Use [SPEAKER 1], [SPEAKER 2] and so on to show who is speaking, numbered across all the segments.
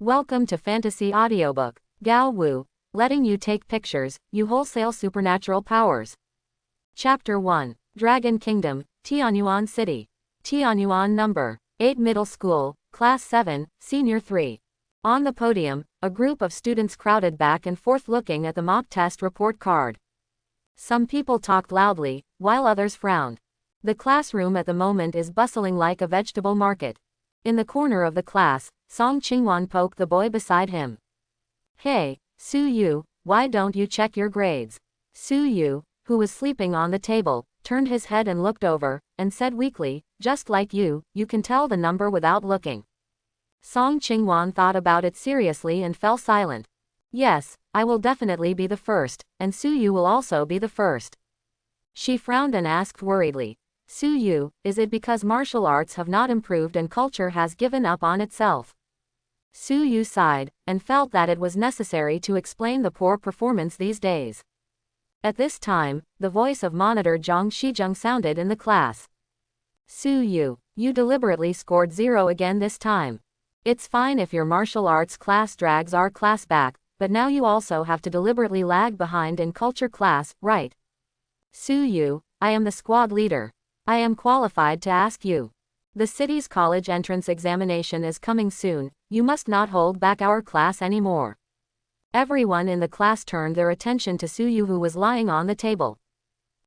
[SPEAKER 1] Welcome to Fantasy Audiobook. Gao Wu, letting you take pictures, you wholesale supernatural powers. Chapter 1. Dragon Kingdom, Tianyuan City. Tianyuan number 8 Middle School, Class 7, Senior 3. On the podium, a group of students crowded back and forth looking at the mock test report card. Some people talked loudly, while others frowned. The classroom at the moment is bustling like a vegetable market. In the corner of the class, Song Qingwan poked the boy beside him. Hey, Su Yu, why don't you check your grades? Su Yu, who was sleeping on the table, turned his head and looked over, and said weakly, just like you can tell the number without looking. Song Qingwan thought about it seriously and fell silent. Yes, I will definitely be the first, and Su Yu will also be the first. She frowned and asked worriedly, Su Yu, is it because martial arts have not improved and culture has given up on itself? Su Yu sighed, and felt that it was necessary to explain the poor performance these days. At this time, the voice of Monitor Zhang Shizheng sounded in the class. Su Yu, you deliberately scored 0 again this time. It's fine if your martial arts class drags our class back, but now you also have to deliberately lag behind in culture class, right? Su Yu, I am the squad leader. I am qualified to ask you. The city's college entrance examination is coming soon, you must not hold back our class anymore. Everyone in the class turned their attention to Su Yu, who was lying on the table.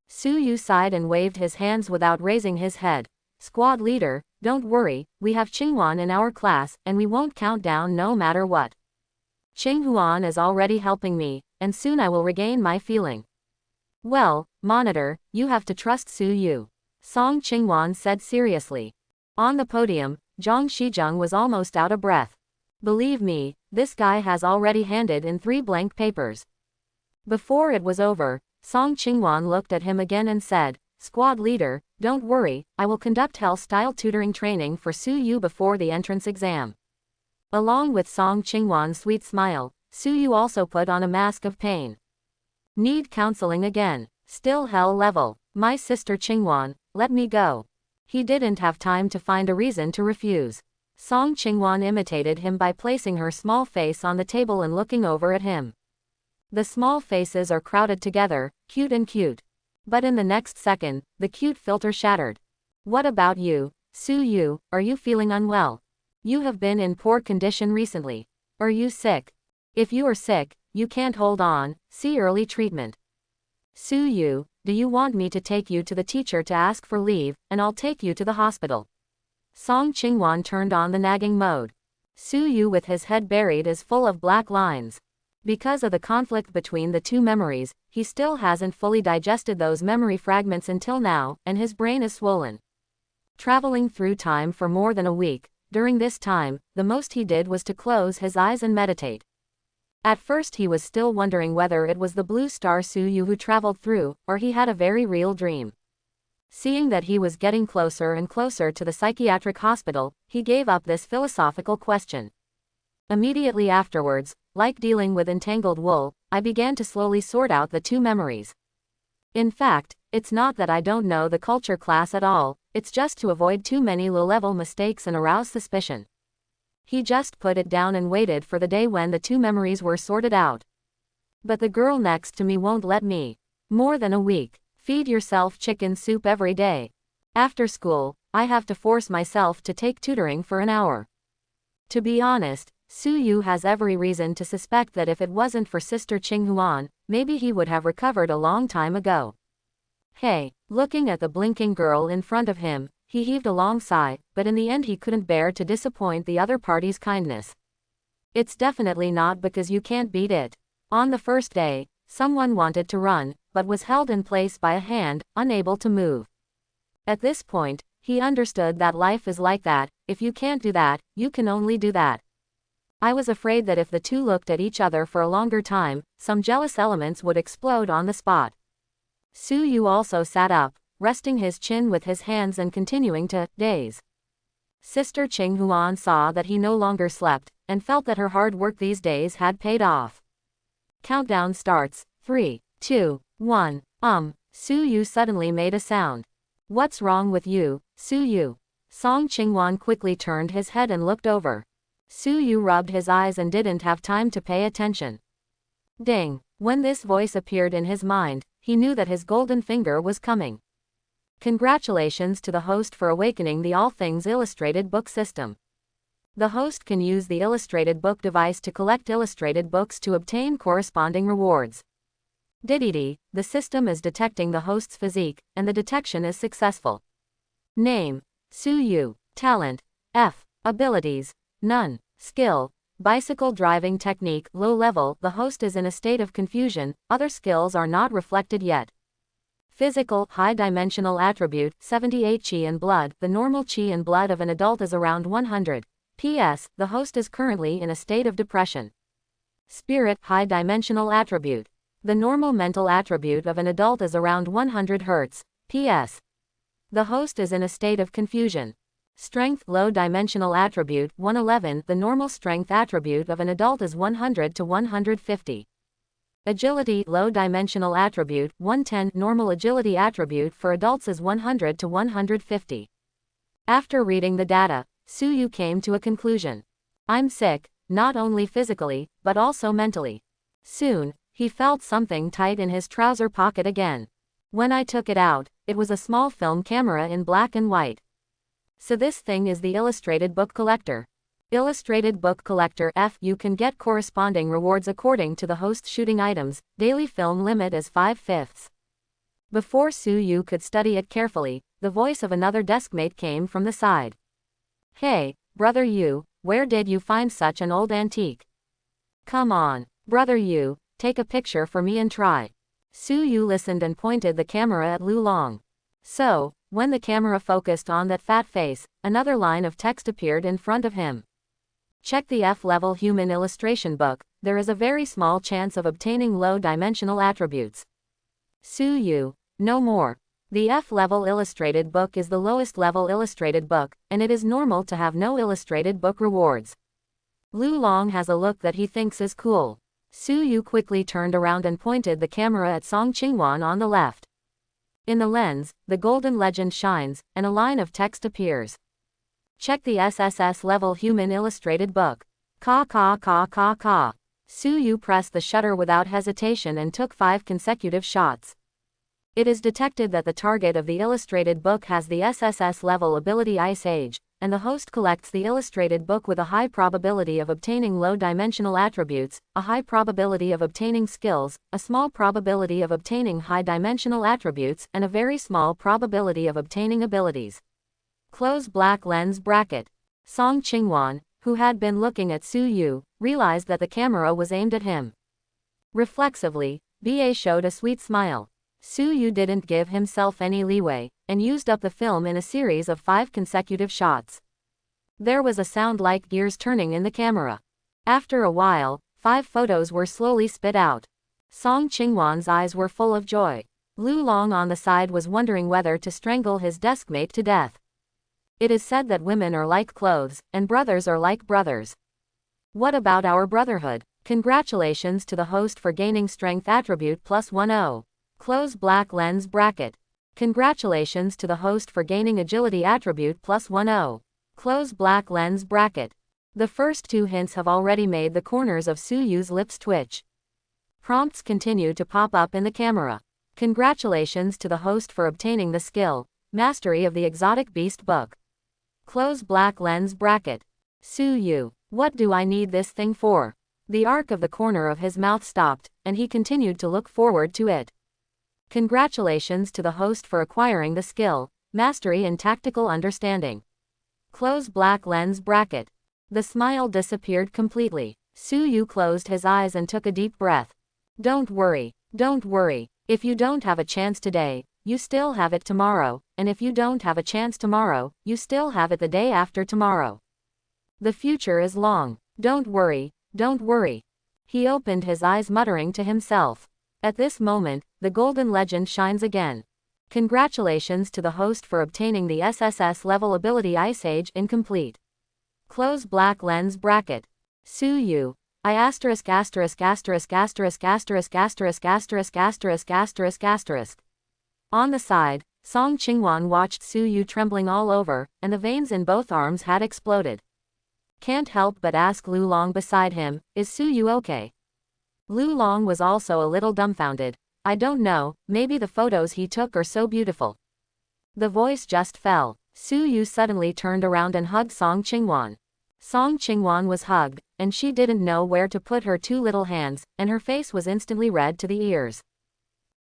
[SPEAKER 1] Su Yu sighed and waved his hands without raising his head. Squad leader, don't worry, we have Qinghuan in our class, and we won't count down no matter what. Qinghuan is already helping me, and soon I will regain my feeling. Well, Monitor, you have to trust Su Yu. Song Qingwan said seriously. On the podium, Zhang Shizheng was almost out of breath. Believe me, this guy has already handed in 3 blank papers. Before it was over, Song Qingwan looked at him again and said, Squad leader, don't worry, I will conduct hell-style tutoring training for Su Yu before the entrance exam. Along with Song Qingwan's sweet smile, Su Yu also put on a mask of pain. Need counseling again. Still hell level. My sister Qingwan, let me go. He didn't have time to find a reason to refuse. Song Qingwan imitated him by placing her small face on the table and looking over at him. The small faces are crowded together, cute and cute. But in the next second, the cute filter shattered. What about you, Su Yu, are you feeling unwell? You have been in poor condition recently. Are you sick? If you are sick, you can't hold on, see early treatment. Su Yu, do you want me to take you to the teacher to ask for leave, and I'll take you to the hospital? Song Qingwan turned on the nagging mode. Su Yu, with his head buried, is full of black lines. Because of the conflict between the two memories, he still hasn't fully digested those memory fragments until now, and his brain is swollen. Traveling through time for more than a week, during this time, the most he did was to close his eyes and meditate. At first he was still wondering whether it was the blue star Su Yu who traveled through, or he had a very real dream. Seeing that he was getting closer and closer to the psychiatric hospital, he gave up this philosophical question. Immediately afterwards, like dealing with entangled wool, I began to slowly sort out the two memories. In fact, it's not that I don't know the culture class at all, it's just to avoid too many low-level mistakes and arouse suspicion. He just put it down and waited for the day when the two memories were sorted out. But the girl next to me won't let me. More than a week. Feed yourself chicken soup every day. After school, I have to force myself to take tutoring for an hour. To be honest, Su Yu has every reason to suspect that if it wasn't for Sister Qinghuan, maybe he would have recovered a long time ago. Hey, looking at the blinking girl in front of him, he heaved a long sigh, but in the end he couldn't bear to disappoint the other party's kindness. It's definitely not because you can't beat it. On the first day, someone wanted to run, but was held in place by a hand, unable to move. At this point, he understood that life is like that, if you can't do that, you can only do that. I was afraid that if the two looked at each other for a longer time, some jealous elements would explode on the spot. Su Yu also sat up, resting his chin with his hands and continuing to daze. Sister Qinghuan saw that he no longer slept, and felt that her hard work these days had paid off. Countdown starts. 3, 2, 1. Su Yu suddenly made a sound. What's wrong with you, Su Yu? Song Qingwan quickly turned his head and looked over. Su Yu rubbed his eyes and didn't have time to pay attention. Ding! When this voice appeared in his mind, he knew that his golden finger was coming. Congratulations to the host for awakening the All Things Illustrated Book system. The host can use the Illustrated Book device to collect illustrated books to obtain corresponding rewards. Diddy, the system is detecting the host's physique, and the detection is successful. Name: Su Yu. Talent: F. Abilities: none. Skill: bicycle driving technique, low level. The host is in a state of confusion, other skills are not reflected yet. Physical, high-dimensional attribute, 78 Qi and blood. The normal Qi and blood of an adult is around 100. P.S. The host is currently in a state of depression. Spirit, high-dimensional attribute. The normal mental attribute of an adult is around 100 Hz. P.S. The host is in a state of confusion. Strength, low-dimensional attribute, 111. The normal strength attribute of an adult is 100 to 150. Agility, low-dimensional attribute, 110. Normal agility attribute for adults is 100 to 150. After reading the data, Su Yu came to a conclusion. I'm sick, not only physically, but also mentally. Soon, he felt something tight in his trouser pocket again. When I took it out, it was a small film camera in black and white. So this thing is the Illustrated Book Collector. Illustrated Book Collector F. You can get corresponding rewards according to the host shooting items. Daily film limit is 5/5. Before Su Yu could study it carefully, the voice of another deskmate came from the side. Hey, brother Yu, where did you find such an old antique? Come on, brother Yu, take a picture for me and try. Su Yu listened and pointed the camera at Lu Long. So, when the camera focused on that fat face, another line of text appeared in front of him. Check the F-level human illustration book. There is a very small chance of obtaining low-dimensional attributes. Su Yu, no more. The F-level illustrated book is the lowest level illustrated book, and it is normal to have no illustrated book rewards. Lu Long has a look that he thinks is cool. Su Yu quickly turned around and pointed the camera at Song Qingwan on the left. In the lens, the golden legend shines, and a line of text appears. Check the SSS level human illustrated book. Ka. Su Yu pressed the shutter without hesitation and took 5 consecutive shots. It is detected that the target of the illustrated book has the SSS level ability Ice Age, and the host collects the illustrated book with a high probability of obtaining low-dimensional attributes, a high probability of obtaining skills, a small probability of obtaining high-dimensional attributes, and a very small probability of obtaining abilities. Close black lens bracket. Song Qingwan, who had been looking at Su Yu, realized that the camera was aimed at him. Reflexively, BA showed a sweet smile. Su Yu didn't give himself any leeway, and used up the film in a series of 5 consecutive shots. There was a sound like gears turning in the camera. After a while, 5 photos were slowly spit out. Song Qingwan's eyes were full of joy. Lu Long on the side was wondering whether to strangle his deskmate to death. It is said that women are like clothes, and brothers are like brothers. What about our brotherhood? Congratulations to the host for gaining strength attribute +10. Close black lens bracket. Congratulations to the host for gaining agility attribute +10. Close black lens bracket. The first 2 hints have already made the corners of Su Yu's lips twitch. Prompts continue to pop up in the camera. Congratulations to the host for obtaining the skill, Mastery of the Exotic Beast Book. Close black lens bracket. Su Yu, what do I need this thing for? The arc of the corner of his mouth stopped, and he continued to look forward to it. Congratulations to the host for acquiring the skill, Mastery in Tactical Understanding. Close black lens bracket. The smile disappeared completely. Su Yu closed his eyes and took a deep breath. Don't worry. If you don't have a chance today, you still have it tomorrow, and if you don't have a chance tomorrow, you still have it the day after tomorrow. The future is long. Don't worry. He opened his eyes muttering to himself. At this moment, the golden legend shines again. Congratulations to the host for obtaining the SSS level ability Ice Age incomplete. Close black lens bracket. Su Yu. On the side, Song Qingwan watched Su Yu trembling all over, and the veins in both arms had exploded. Can't help but ask Lu Long beside him, is Su Yu okay? Lu Long was also a little dumbfounded. I don't know, maybe the photos he took are so beautiful. The voice just fell. Su Yu suddenly turned around and hugged Song Qingwan. Song Qingwan was hugged, and she didn't know where to put her two little hands, and her face was instantly red to the ears.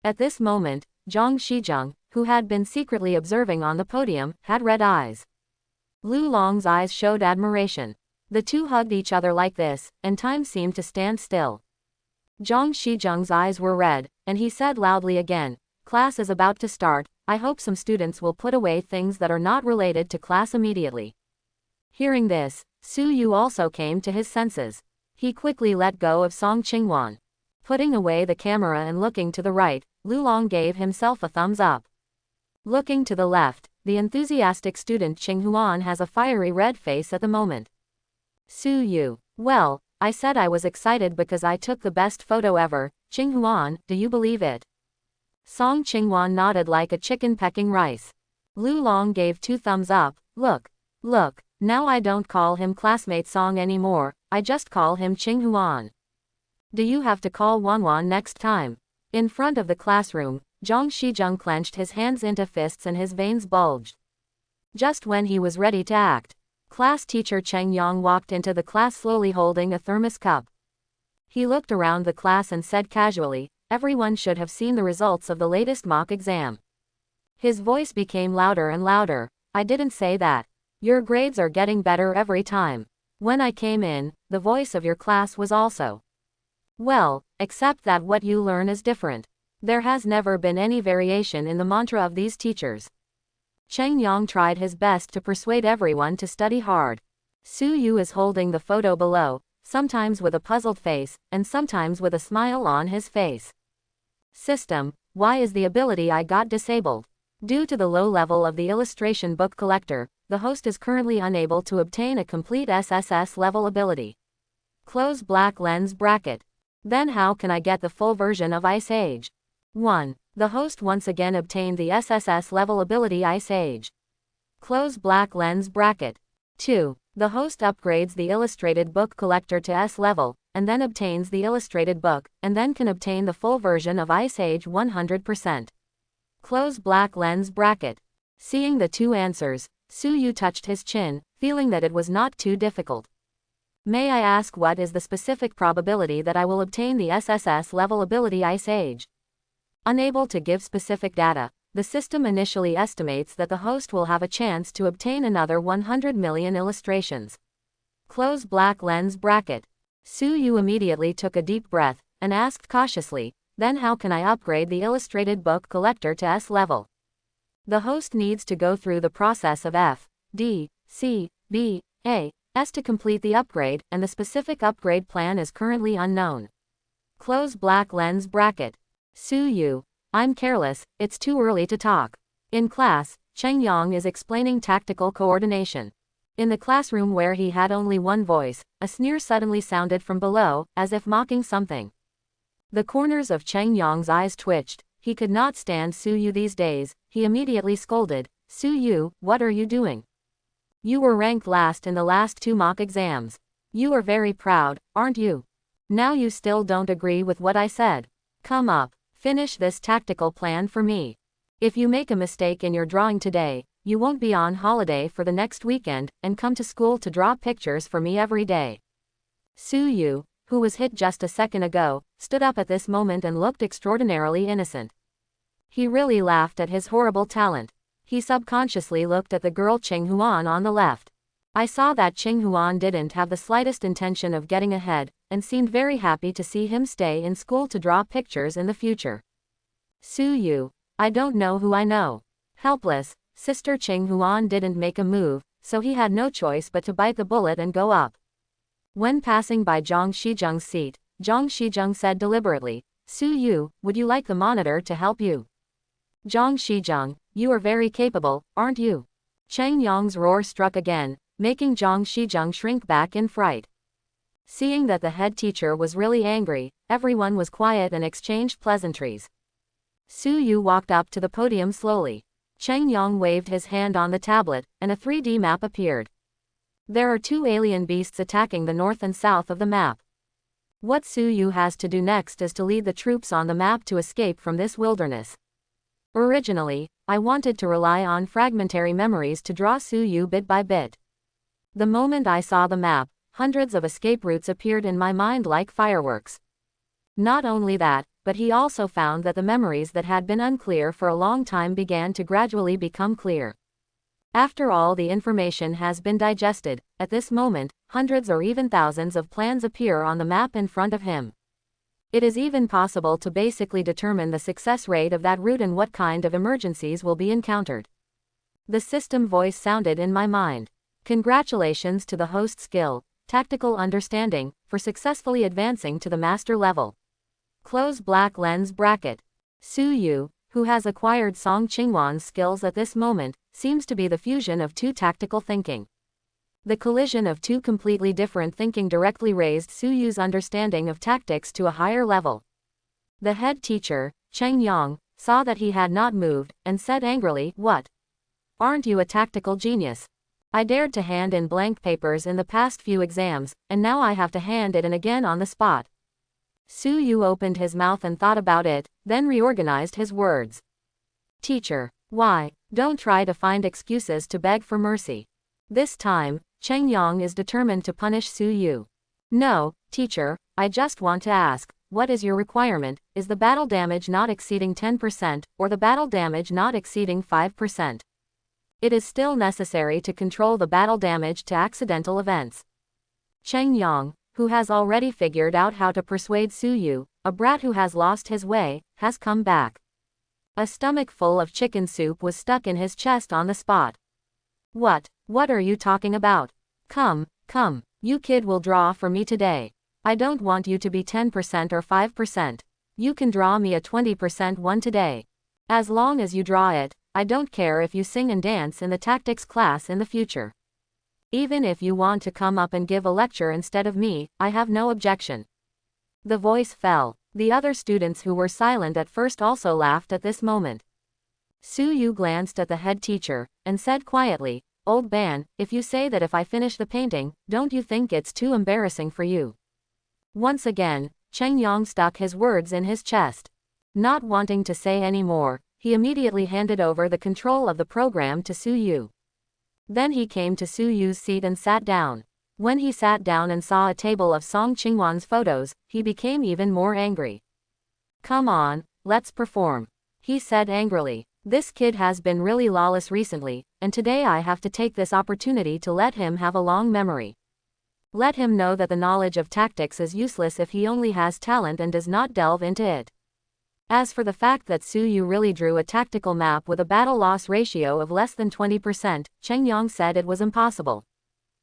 [SPEAKER 1] At this moment, Zhang Shizheng, who had been secretly observing on the podium, had red eyes. Lu Long's eyes showed admiration. The two hugged each other like this, and time seemed to stand still. Zhang Shizheng's eyes were red, and he said loudly again, class is about to start, I hope some students will put away things that are not related to class immediately. Hearing this, Su Yu also came to his senses. He quickly let go of Song Qingwan. Putting away the camera and looking to the right, Lu Long gave himself a thumbs up. Looking to the left, the enthusiastic student Qing Huan has a fiery red face at the moment. Su Yu, well, I said I was excited because I took the best photo ever, Qing Huan, do you believe it? Song Qingwan nodded like a chicken pecking rice. Lu Long gave 2 thumbs up, look, now I don't call him classmate Song anymore, I just call him Qing Huan. Do you have to call Wanwan next time? In front of the classroom, Zhang Shizheng clenched his hands into fists and his veins bulged. Just when he was ready to act, class teacher Cheng Yang walked into the class slowly holding a thermos cup. He looked around the class and said casually, everyone should have seen the results of the latest mock exam. His voice became louder and louder, I didn't say that. Your grades are getting better every time. When I came in, the voice of your class was also well, except that what you learn is different. There has never been any variation in the mantra of these teachers. Cheng Yang tried his best to persuade everyone to study hard. Su Yu is holding the photo below, sometimes with a puzzled face, and sometimes with a smile on his face. System, why is the ability I got disabled? Due to the low level of the illustration book collector, the host is currently unable to obtain a complete SSS level ability. Close black lens bracket. Then how can I get the full version of Ice Age? 1. The host once again obtained the SSS level ability Ice Age. Close black lens bracket. 2. The host upgrades the illustrated book collector to S level, and then obtains the illustrated book, and then can obtain the full version of Ice Age 100%. Close black lens bracket. Seeing the 2 answers, Su Yu touched his chin, feeling that it was not too difficult. May I ask what is the specific probability that I will obtain the SSS level ability Ice Age? Unable to give specific data, the system initially estimates that the host will have a chance to obtain another 100 million illustrations. Close black lens bracket. Su Yu immediately took a deep breath, and asked cautiously, then how can I upgrade the illustrated book collector to S level? The host needs to go through the process of F, D, C, B, A, S to complete the upgrade, and the specific upgrade plan is currently unknown. Close black lens bracket. Su Yu, I'm careless, it's too early to talk. In class, Cheng Yang is explaining tactical coordination. In the classroom where he had only one voice, a sneer suddenly sounded from below, as if mocking something. The corners of Cheng Yang's eyes twitched. He could not stand Su Yu these days. He immediately scolded, Su Yu, what are you doing? You were ranked last in the last 2 mock exams. You are very proud, aren't you? Now you still don't agree with what I said. Come up, finish this tactical plan for me. If you make a mistake in your drawing today, you won't be on holiday for the next weekend, and come to school to draw pictures for me every day. Su Yu, who was hit just a second ago, stood up at this moment and looked extraordinarily innocent. He really laughed at his horrible talent. He subconsciously looked at the girl Qing Huan on the left. I saw that Qing Huan didn't have the slightest intention of getting ahead, and seemed very happy to see him stay in school to draw pictures in the future. Su Yu, I don't know who I know. Helpless, Sister Qing Huan didn't make a move, so he had no choice but to bite the bullet and go up. When passing by Zhang Shizheng's seat, Zhang Shizheng said deliberately, Su Yu, would you like the monitor to help you? Zhang Shizheng, you are very capable, aren't you? Cheng Yang's roar struck again, making Zhang Shizheng shrink back in fright. Seeing that the head teacher was really angry, everyone was quiet and exchanged pleasantries. Su Yu walked up to the podium slowly. Cheng Yang waved his hand on the tablet, and a 3D map appeared. There are two alien beasts attacking the north and south of the map. What Suyu has to do next is to lead the troops on the map to escape from this wilderness. Originally, I wanted to rely on fragmentary memories to draw Suyu bit by bit. The moment I saw the map, hundreds of escape routes appeared in my mind like fireworks. Not only that, but he also found that the memories that had been unclear for a long time began to gradually become clear. After all the information has been digested, at this moment, hundreds or even thousands of plans appear on the map in front of him. It is even possible to basically determine the success rate of that route and what kind of emergencies will be encountered. The system voice sounded in my mind. Congratulations to the host skill, tactical understanding, for successfully advancing to the master level. Close black lens bracket. Suyu, who has acquired Song Qingwan's skills at this moment, seems to be the fusion of two tactical thinking. The collision of two completely different thinking directly raised Suyu's understanding of tactics to a higher level. The head teacher, Cheng Yang, saw that he had not moved, and said angrily, "What? Aren't you a tactical genius? I dared to hand in blank papers in the past few exams, and now I have to hand it in again on the spot." Suyu opened his mouth and thought about it, then reorganized his words. "Teacher, why, don't try to find excuses to beg for mercy. This time, Cheng Yang is determined to punish Suyu. No, teacher, I just want to ask, what is your requirement? Is the battle damage not exceeding 10%, or the battle damage not exceeding 5%? It is still necessary to control the battle damage to accidental events." Cheng Yang, who has already figured out how to persuade Suyu, a brat who has lost his way, has come back. A stomach full of chicken soup was stuck in his chest on the spot. What are you talking about? Come, you kid will draw for me today. I don't want you to be 10% or 5%. You can draw me a 20% one today. As long as you draw it, I don't care if you sing and dance in the tactics class in the future. Even if you want to come up and give a lecture instead of me, I have no objection." The voice fell. The other students who were silent at first also laughed at this moment. Suyu glanced at the head teacher, and said quietly, "Old man, if you say that if I finish the painting, don't you think it's too embarrassing for you?" Once again, Cheng Yang stuck his words in his chest. Not wanting to say any more, he immediately handed over the control of the program to Suyu. Then he came to Suyu's seat and sat down. When he sat down and saw a table of Song Qingwan's photos, he became even more angry. "Come on, let's perform," he said angrily. "This kid has been really lawless recently, and today I have to take this opportunity to let him have a long memory. Let him know that the knowledge of tactics is useless if he only has talent and does not delve into it." As for the fact that Suyu really drew a tactical map with a battle loss ratio of less than 20%, Cheng Yang said it was impossible.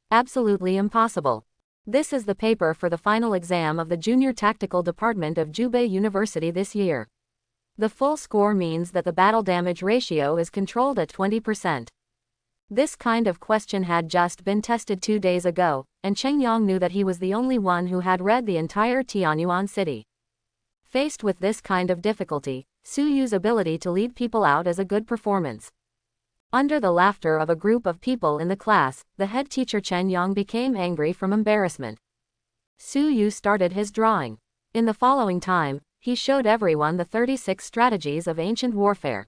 [SPEAKER 1] Absolutely impossible. This is the paper for the final exam of the Junior Tactical Department of Jubei University this year. The full score means that the battle damage ratio is controlled at 20%. This kind of question had just been tested 2 days ago, and Cheng Yang knew that he was the only one who had read the entire Tianyuan city. Faced with this kind of difficulty, Suyu's ability to lead people out is a good performance. Under the laughter of a group of people in the class, the head teacher Cheng Yang became angry from embarrassment. Suyu started his drawing. In the following time, he showed everyone the 36 strategies of ancient warfare.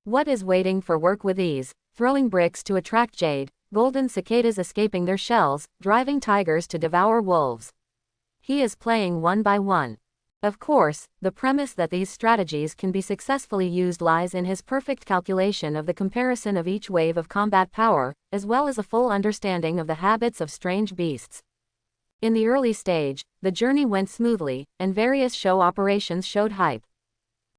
[SPEAKER 1] What is waiting for work with ease, throwing bricks to attract jade, golden cicadas escaping their shells, driving tigers to devour wolves. He is playing one by one. Of course, the premise that these strategies can be successfully used lies in his perfect calculation of the comparison of each wave of combat power, as well as a full understanding of the habits of strange beasts. In the early stage, the journey went smoothly, and various show operations showed hype.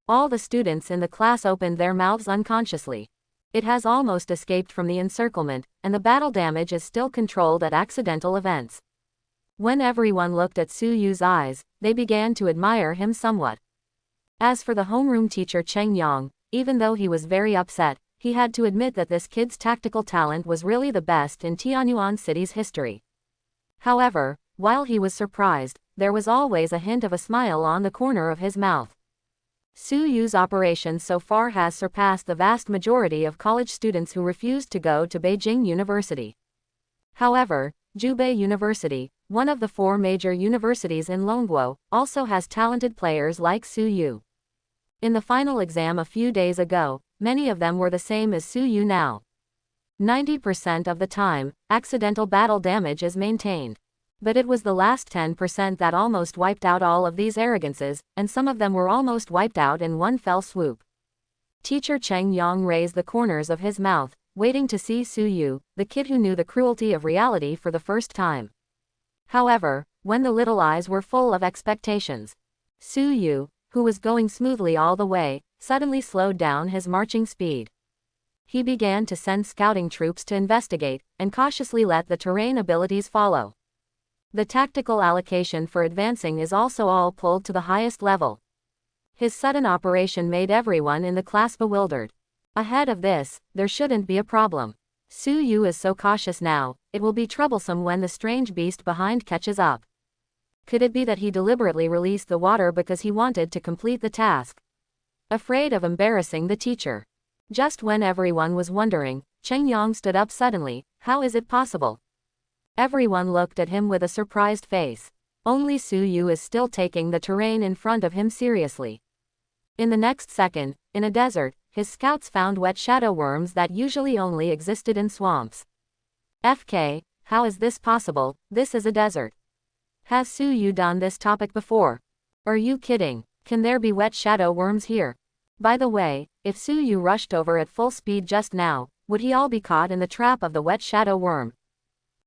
[SPEAKER 1] All the students in the class opened their mouths unconsciously. It has almost escaped from the encirclement, and the battle damage is still controlled at accidental events. When everyone looked at Suyu's eyes, they began to admire him somewhat. As for the homeroom teacher Cheng Yang, even though he was very upset, he had to admit that this kid's tactical talent was really the best in Tianyuan City's history. However, while he was surprised, there was always a hint of a smile on the corner of his mouth. Suyu's operation so far has surpassed the vast majority of college students who refused to go to Beijing University. However, Jubei University, one of the 4 major universities in Longguo, also has talented players like Su Yu. In the final exam a few days ago, many of them were the same as Su Yu now. 90% of the time, accidental battle damage is maintained. But it was the last 10% that almost wiped out all of these arrogances, and some of them were almost wiped out in one fell swoop. Teacher Cheng Yang raised the corners of his mouth, waiting to see Su Yu, the kid who knew the cruelty of reality for the first time. However, when the little eyes were full of expectations, Su Yu, who was going smoothly all the way, suddenly slowed down his marching speed. He began to send scouting troops to investigate, and cautiously let the terrain abilities follow. The tactical allocation for advancing is also all pulled to the highest level. His sudden operation made everyone in the class bewildered. Ahead of this, there shouldn't be a problem. Su Yu is so cautious now, it will be troublesome when the strange beast behind catches up. Could it be that he deliberately released the water because he wanted to complete the task? Afraid of embarrassing the teacher. Just when everyone was wondering, Cheng Yang stood up suddenly. How is it possible? Everyone looked at him with a surprised face. Only Su Yu is still taking the terrain in front of him seriously. In the next second, in a desert, his scouts found wet shadow worms that usually only existed in swamps. FK, how is this possible? This is a desert. Has Su Yu done this topic before? Are you kidding? Can there be wet shadow worms here? By the way, if Su Yu rushed over at full speed just now, would he all be caught in the trap of the wet shadow worm?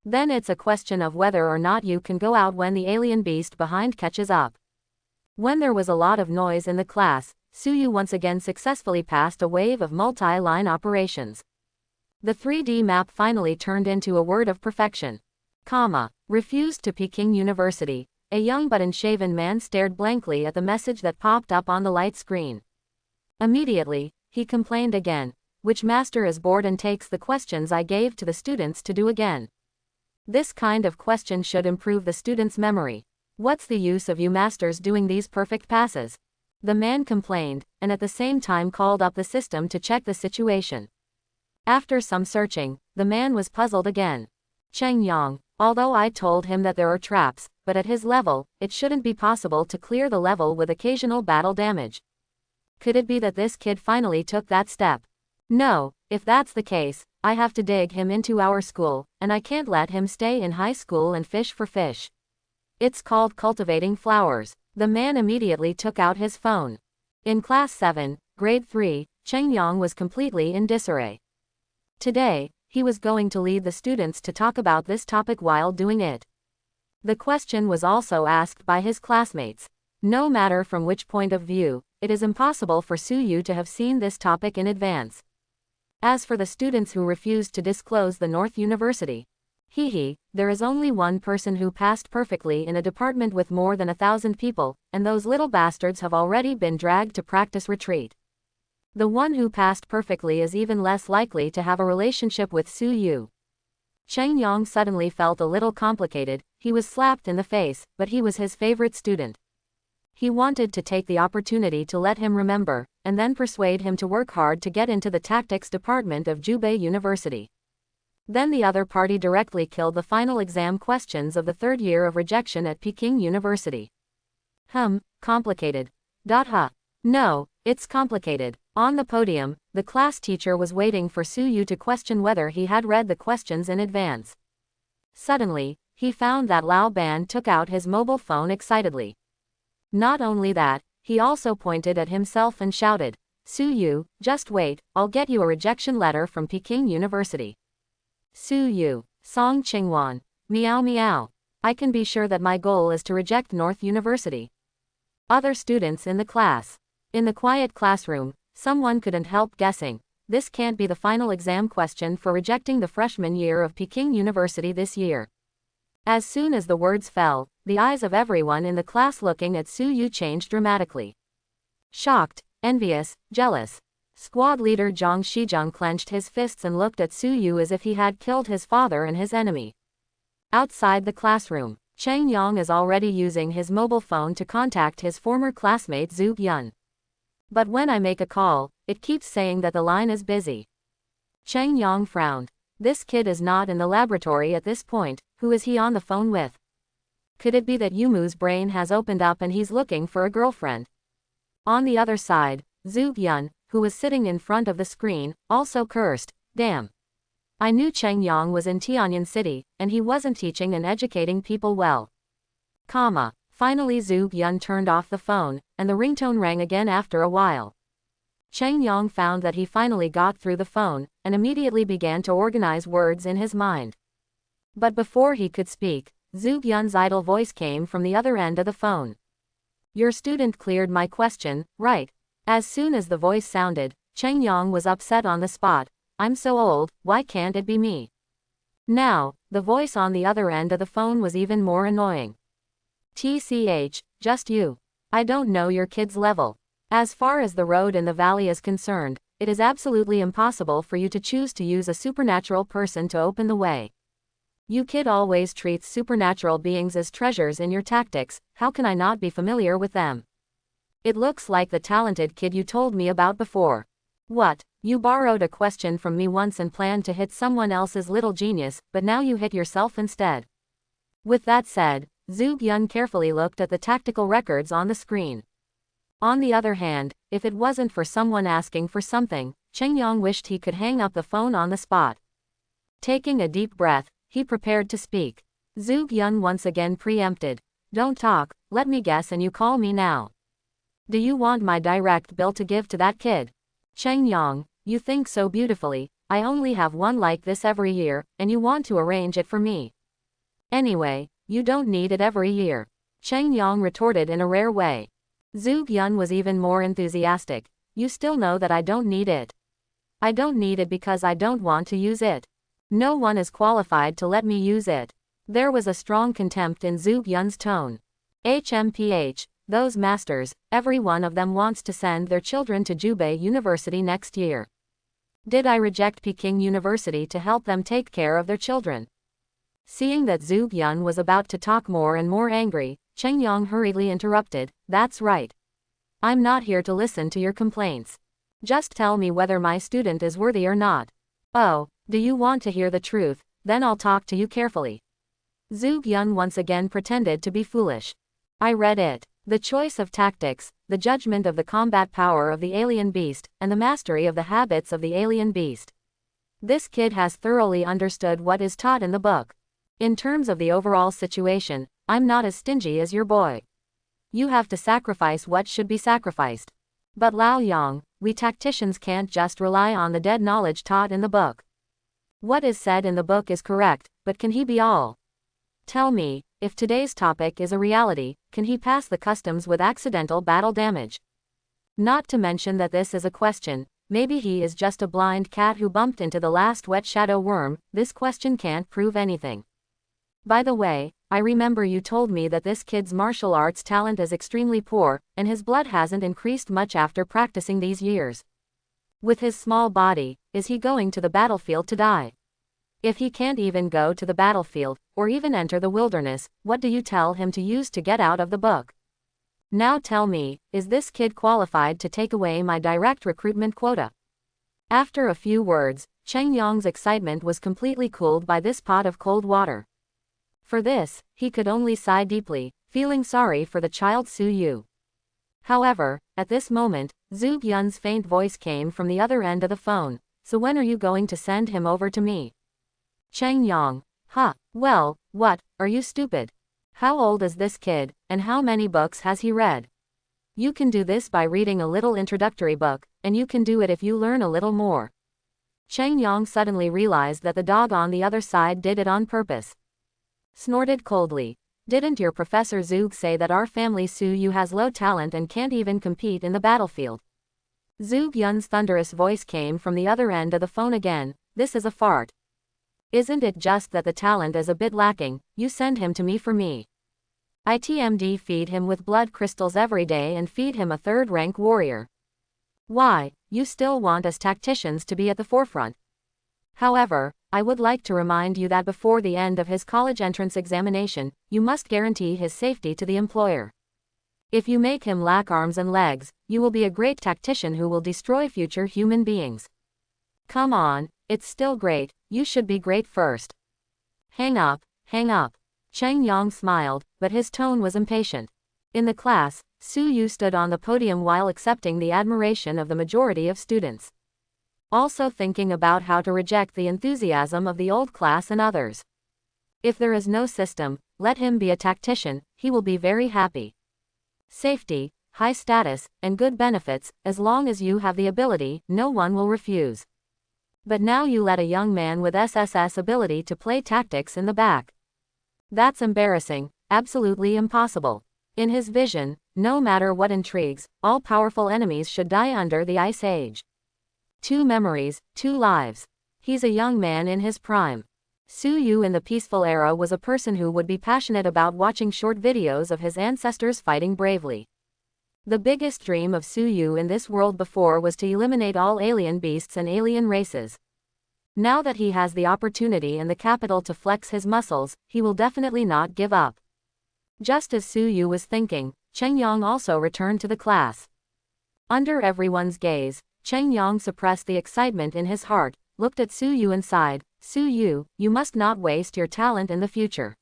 [SPEAKER 1] Then it's a question of whether or not you can go out when the alien beast behind catches up. When there was a lot of noise in the class, Su Yu once again successfully passed a wave of multi-line operations. The 3D map finally turned into a word of perfection. Refused to Peking University. A young but unshaven man stared blankly at the message that popped up on the light screen. Immediately, he complained again. Which master is bored and takes the questions I gave to the students to do again? This kind of question should improve the students' memory. What's the use of you masters doing these perfect passes? The man complained, and at the same time called up the system to check the situation. After some searching, the man was puzzled again. Cheng Yang, although I told him that there are traps, but at his level, it shouldn't be possible to clear the level with occasional battle damage. Could it be that this kid finally took that step? No, if that's the case, I have to dig him into our school, and I can't let him stay in high school and fish for fish. It's called cultivating flowers. The man immediately took out his phone. In Class 7, Grade 3, Cheng Yang was completely in disarray. Today, he was going to lead the students to talk about this topic while doing it. The question was also asked by his classmates. No matter from which point of view, it is impossible for Su Yu to have seen this topic in advance. As for the students who refused to disclose the North University, there is only one person who passed perfectly in a department with more than 1,000 people, and those little bastards have already been dragged to practice retreat. The one who passed perfectly is even less likely to have a relationship with Su Yu. Cheng Yang suddenly felt a little complicated. He was slapped in the face, but he was his favorite student. He wanted to take the opportunity to let him remember, and then persuade him to work hard to get into the tactics department of Jubei University. Then the other party directly killed the final exam questions of the 3rd year of rejection at Peking University. Complicated. No, it's complicated. On the podium, the class teacher was waiting for Su Yu to question whether he had read the questions in advance. Suddenly, he found that Lao Ban took out his mobile phone excitedly. Not only that, he also pointed at himself and shouted, Su Yu, just wait, I'll get you a rejection letter from Peking University. Su Yu, Song Qingwan, meow meow. I can be sure that my goal is to reject North University. Other students in the class. In the quiet classroom, someone couldn't help guessing. This can't be the final exam question for rejecting the freshman year of Peking University this year. As soon as the words fell, the eyes of everyone in the class looking at Su Yu changed dramatically. Shocked, envious, jealous. Squad leader Zhang Shizheng clenched his fists and looked at Su Yu as if he had killed his father and his enemy. Outside the classroom, Cheng Yang is already using his mobile phone to contact his former classmate Zhu Yun. But when I make a call, it keeps saying that the line is busy. Cheng Yang frowned. This kid is not in the laboratory at this point. Who is he on the phone with? Could it be that Yumu's brain has opened up and he's looking for a girlfriend? On the other side, Zug Yun, who was sitting in front of the screen, also cursed. Damn. I knew Cheng Yang was in Tianyan City, and he wasn't teaching and educating people well. Finally Zug Yun turned off the phone, and the ringtone rang again after a while. Cheng Yang found that he finally got through the phone, and immediately began to organize words in his mind. But before he could speak, Zug Yun's idle voice came from the other end of the phone. Your student cleared my question, right? As soon as the voice sounded, Cheng Yang was upset on the spot. I'm so old, why can't it be me? Now, the voice on the other end of the phone was even more annoying. TCH, just you. I don't know your kid's level. As far as the road in the valley is concerned, it is absolutely impossible for you to choose to use a supernatural person to open the way. You kid always treats supernatural beings as treasures in your tactics, how can I not be familiar with them? It looks like the talented kid you told me about before. What? You borrowed a question from me once and planned to hit someone else's little genius, but now you hit yourself instead. With that said, Zug Yun carefully looked at the tactical records on the screen. On the other hand, if it wasn't for someone asking for something, Cheng Yang wished he could hang up the phone on the spot. Taking a deep breath, he prepared to speak. Zug Yun once again preempted. Don't talk, let me guess and you call me now. Do you want my direct bill to give to that kid? Cheng Yang, you think so beautifully, I only have one like this every year, and you want to arrange it for me. Anyway, you don't need it every year. Cheng Yang retorted in a rare way. Zug Yun was even more enthusiastic. You still know that I don't need it. I don't need it because I don't want to use it. No one is qualified to let me use it. There was a strong contempt in Zug Yun's tone. HMPH, those masters, every one of them wants to send their children to Jubei University next year. Did I reject Peking University to help them take care of their children? Seeing that Zug Yun was about to talk more and more angry, Cheng Yang hurriedly interrupted. That's right. I'm not here to listen to your complaints. Just tell me whether my student is worthy or not. Oh, do you want to hear the truth? Then I'll talk to you carefully. Zug Yun once again pretended to be foolish. I read it. The choice of tactics, the judgment of the combat power of the alien beast, and the mastery of the habits of the alien beast. This kid has thoroughly understood what is taught in the book. In terms of the overall situation, I'm not as stingy as your boy. You have to sacrifice what should be sacrificed. But Lao Yang, we tacticians can't just rely on the dead knowledge taught in the book. What is said in the book is correct, but can he be all? Tell me, if today's topic is a reality, can he pass the customs with accidental battle damage? Not to mention that this is a question, maybe he is just a blind cat who bumped into the last wet shadow worm, this question can't prove anything. By the way, I remember you told me that this kid's martial arts talent is extremely poor, and his blood hasn't increased much after practicing these years. With his small body, is he going to the battlefield to die? If he can't even go to the battlefield, or even enter the wilderness, what do you tell him to use to get out of the book? Now tell me, is this kid qualified to take away my direct recruitment quota? After a few words, Cheng Yang's excitement was completely cooled by this pot of cold water. For this, he could only sigh deeply, feeling sorry for the child Su Yu. However, at this moment, Zug Yun's faint voice came from the other end of the phone. So when are you going to send him over to me? Cheng Yang. Well, what, are you stupid? How old is this kid, and how many books has he read? You can do this by reading a little introductory book, and you can do it if you learn a little more. Cheng Yang suddenly realized that the dog on the other side did it on purpose. Snorted coldly. Didn't your Professor Zug say that our family Su Yu has low talent and can't even compete in the battlefield? Zug Yun's thunderous voice came from the other end of the phone again. This is a fart. Isn't it just that the talent is a bit lacking? You send him to me for me. ITMD feed him with blood crystals every day and feed him a third-rank warrior. Why, you still want us tacticians to be at the forefront. However, I would like to remind you that before the end of his college entrance examination, you must guarantee his safety to the employer. If you make him lack arms and legs, you will be a great tactician who will destroy future human beings. Come on, it's still great, you should be great first. Hang up, hang up. Cheng Yang smiled, but his tone was impatient. In the class, Su Yu stood on the podium while accepting the admiration of the majority of students. Also thinking about how to reject the enthusiasm of the old class and others. If there is no system, let him be a tactician, he will be very happy. Safety, high status, and good benefits, as long as you have the ability, no one will refuse. But now you let a young man with SSS ability to play tactics in the back. That's embarrassing, absolutely impossible. In his vision, no matter what intrigues, all powerful enemies should die under the Ice Age. 2 memories, 2 lives. He's a young man in his prime. Su Yu in the peaceful era was a person who would be passionate about watching short videos of his ancestors fighting bravely. The biggest dream of Su Yu in this world before was to eliminate all alien beasts and alien races. Now that he has the opportunity and the capital to flex his muscles, he will definitely not give up. Just as Su Yu was thinking, Cheng Yang also returned to the class. Under everyone's gaze, Cheng Yang suppressed the excitement in his heart, looked at Su Yu and sighed, Su Yu, you must not waste your talent in the future.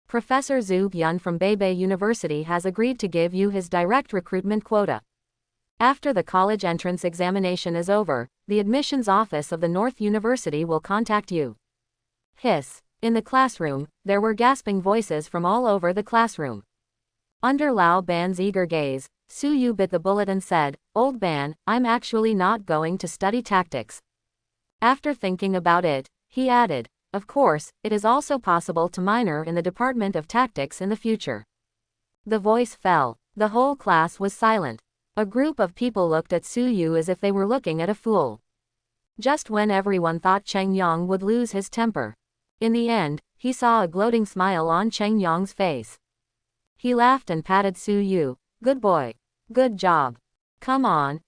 [SPEAKER 1] Professor Zhu Yun from Beibei University has agreed to give you his direct recruitment quota. After the college entrance examination is over, the admissions office of the North University will contact you. Hiss. In the classroom, there were gasping voices from all over the classroom. Under Lao Ban's eager gaze, Su Yu bit the bullet and said, Old Ban, I'm actually not going to study tactics. After thinking about it, he added, of course, it is also possible to minor in the Department of Tactics in the future. The voice fell. The whole class was silent. A group of people looked at Su Yu as if they were looking at a fool. Just when everyone thought Cheng Yang would lose his temper. In the end, he saw a gloating smile on Cheng Yang's face. He laughed and patted Su Yu. Good boy. Good job. Come on,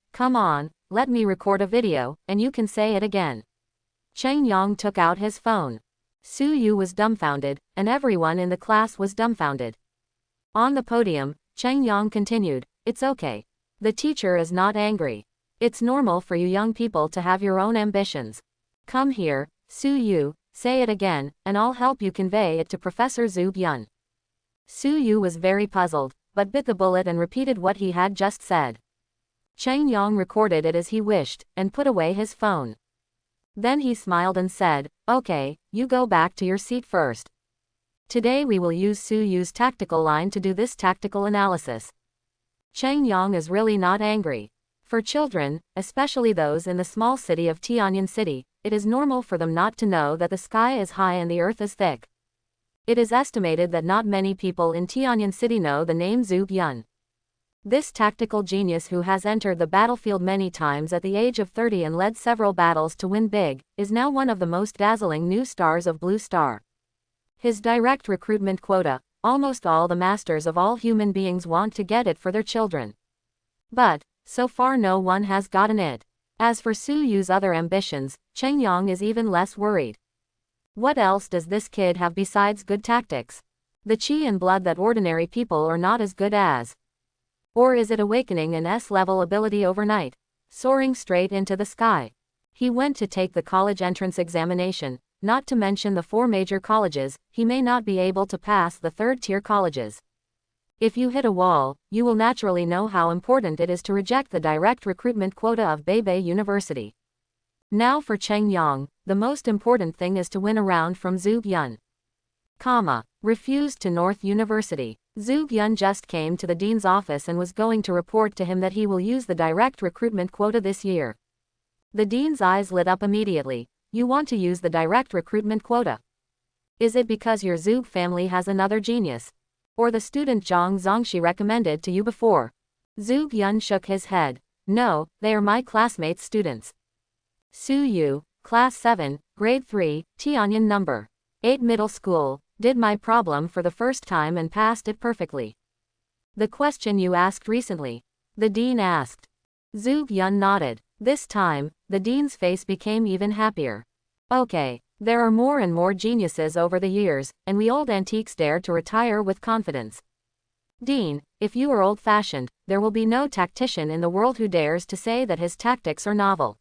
[SPEAKER 1] let me record a video, and you can say it again. Cheng Yang took out his phone. Su Yu was dumbfounded, and everyone in the class was dumbfounded. On the podium, Cheng Yang continued, It's okay. The teacher is not angry. It's normal for you young people to have your own ambitions. Come here, Su Yu, say it again, and I'll help you convey it to Professor Zhu Yun. Su Yu was very puzzled, but bit the bullet and repeated what he had just said. Cheng Yang recorded it as he wished, and put away his phone. Then he smiled and said, Okay, you go back to your seat first. Today we will use Su Yu's tactical line to do this tactical analysis. Cheng Yang is really not angry. For children, especially those in the small city of Tianyan City, it is normal for them not to know that the sky is high and the earth is thick. It is estimated that not many people in Tianyan City know the name Zhu Yun. This tactical genius who has entered the battlefield many times at the age of 30 and led several battles to win big, is now one of the most dazzling new stars of Blue Star. His direct recruitment quota, almost all the masters of all human beings want to get it for their children. But, so far no one has gotten it. As for Su Yu's other ambitions, Cheng Yang is even less worried. What else does this kid have besides good tactics? The chi and blood that ordinary people are not as good as. Or is it awakening an S-level ability overnight, soaring straight into the sky? He went to take the college entrance examination, not to mention the 4 major colleges, he may not be able to pass the 3rd-tier colleges. If you hit a wall, you will naturally know how important it is to reject the direct recruitment quota of Beibei University. Now for Cheng Yang, the most important thing is to win a round from Zhu Yun. Refused to North University. Zhu Yun just came to the dean's office and was going to report to him that he will use the direct recruitment quota this year. The dean's eyes lit up immediately. You want to use the direct recruitment quota? Is it because your Zhu family has another genius? Or the student Zhang Zongxi recommended to you before? Zhu Yun shook his head. No, they are my classmates' students. Su Yu, Class 7, Grade 3, Tianyan Number 8 Middle School, did my problem for the first time and passed it perfectly. The question you asked recently? The dean asked. Zhu Yun nodded. This time, the dean's face became even happier. Okay, there are more and more geniuses over the years, and we old antiques dare to retire with confidence. Dean, if you are old-fashioned, there will be no tactician in the world who dares to say that his tactics are novel.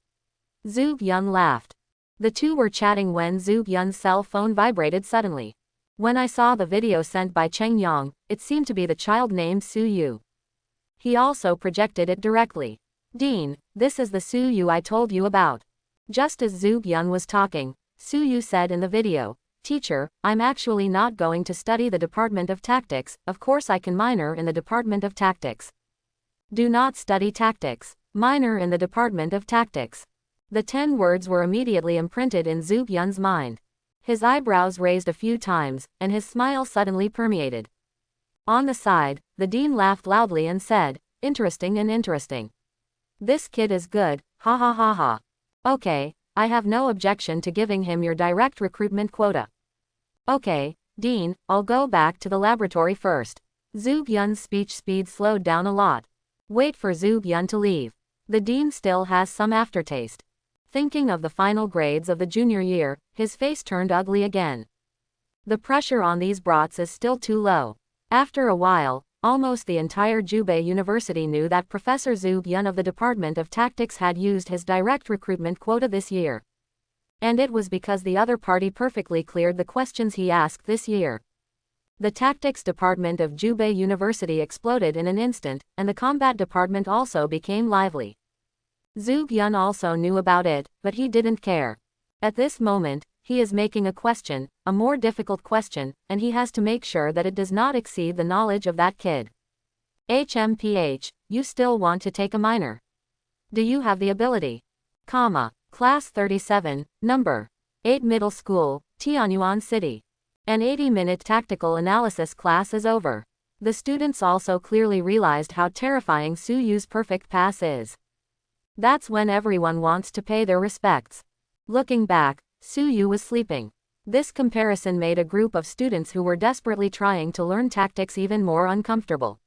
[SPEAKER 1] Zhu Yun laughed. The two were chatting when Zhu Yun's cell phone vibrated suddenly. When I saw the video sent by Cheng Yang, it seemed to be the child named Su Yu. He also projected it directly. Dean, this is the Su Yu I told you about. Just as Zhu Yun was talking, Su Yu said in the video, Teacher, I'm actually not going to study the Department of Tactics, of course I can minor in the Department of Tactics. Do not study tactics. Minor in the Department of Tactics. The 10 words were immediately imprinted in Zhu Yun's mind. His eyebrows raised a few times, and his smile suddenly permeated. On the side, the dean laughed loudly and said, Interesting and interesting. This kid is good, ha ha ha ha. Okay, I have no objection to giving him your direct recruitment quota. Okay, Dean, I'll go back to the laboratory first. Zhu Yun's speech speed slowed down a lot. Wait for Zhu Yun to leave. The dean still has some aftertaste. Thinking of the final grades of the junior year, his face turned ugly again. The pressure on these brats is still too low. After a while, almost the entire Jubei University knew that Professor Zhu Yun of the Department of Tactics had used his direct recruitment quota this year. And it was because the other party perfectly cleared the questions he asked this year. The Tactics Department of Jubei University exploded in an instant, and the Combat Department also became lively. Zhu Yun also knew about it, but he didn't care. At this moment, he is making a question, a more difficult question, and he has to make sure that it does not exceed the knowledge of that kid. HMPH, you still want to take a minor? Do you have the ability? Class 37, number 8 middle school, Tianyuan City. An 80-minute tactical analysis class is over. The students also clearly realized how terrifying Su Yu's perfect pass is. That's when everyone wants to pay their respects. Looking back, Su Yu was sleeping. This comparison made a group of students who were desperately trying to learn tactics even more uncomfortable.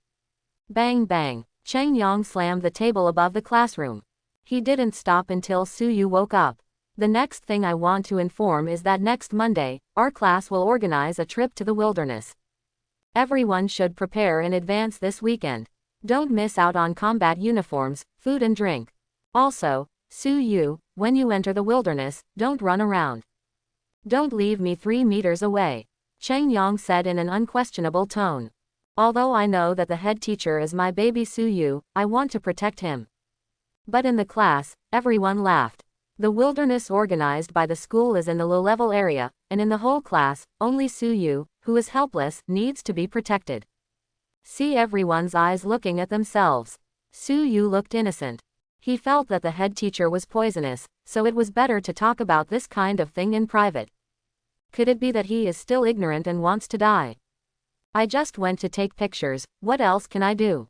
[SPEAKER 1] Bang bang, Cheng Yang slammed the table above the classroom. He didn't stop until Su Yu woke up. The next thing I want to inform is that next Monday, our class will organize a trip to the wilderness. Everyone should prepare in advance this weekend. Don't miss out on combat uniforms, food and drink. Also, Su Yu, when you enter the wilderness, don't run around. Don't leave me 3 meters away, Cheng Yang said in an unquestionable tone. Although I know that the head teacher is my baby Su Yu, I want to protect him. But in the class, everyone laughed. The wilderness organized by the school is in the low-level area, and in the whole class, only Su Yu, who is helpless, needs to be protected. See everyone's eyes looking at themselves. Su Yu looked innocent. He felt that the head teacher was poisonous, so it was better to talk about this kind of thing in private. Could it be that he is still ignorant and wants to die? I just went to take pictures, what else can I do?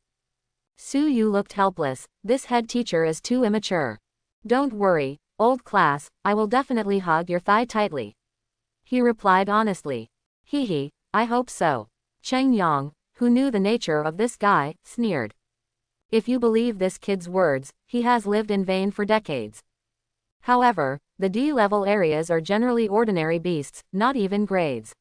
[SPEAKER 1] Su Yu looked helpless. This head teacher is too immature. Don't worry, old class, I will definitely hug your thigh tightly. He replied honestly. Hee, I hope so. Cheng Yang, who knew the nature of this guy, sneered. If you believe this kid's words, he has lived in vain for decades. However, the D-level areas are generally ordinary beasts, not even grades.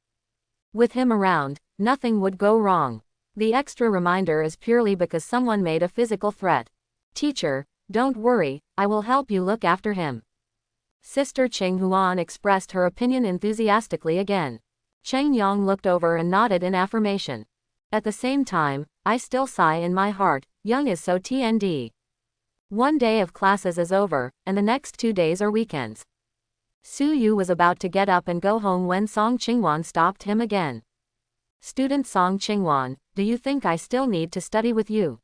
[SPEAKER 1] With him around, nothing would go wrong. The extra reminder is purely because someone made a physical threat. Teacher, don't worry, I will help you look after him. Sister Cheng Huan expressed her opinion enthusiastically again. Cheng Yang looked over and nodded in affirmation. At the same time, I still sigh in my heart, Young is so TND. One day of classes is over, and the next 2 days are weekends. Su Yu was about to get up and go home when Song Qingwan stopped him again. Student Song Qingwan, do you think I still need to study with you?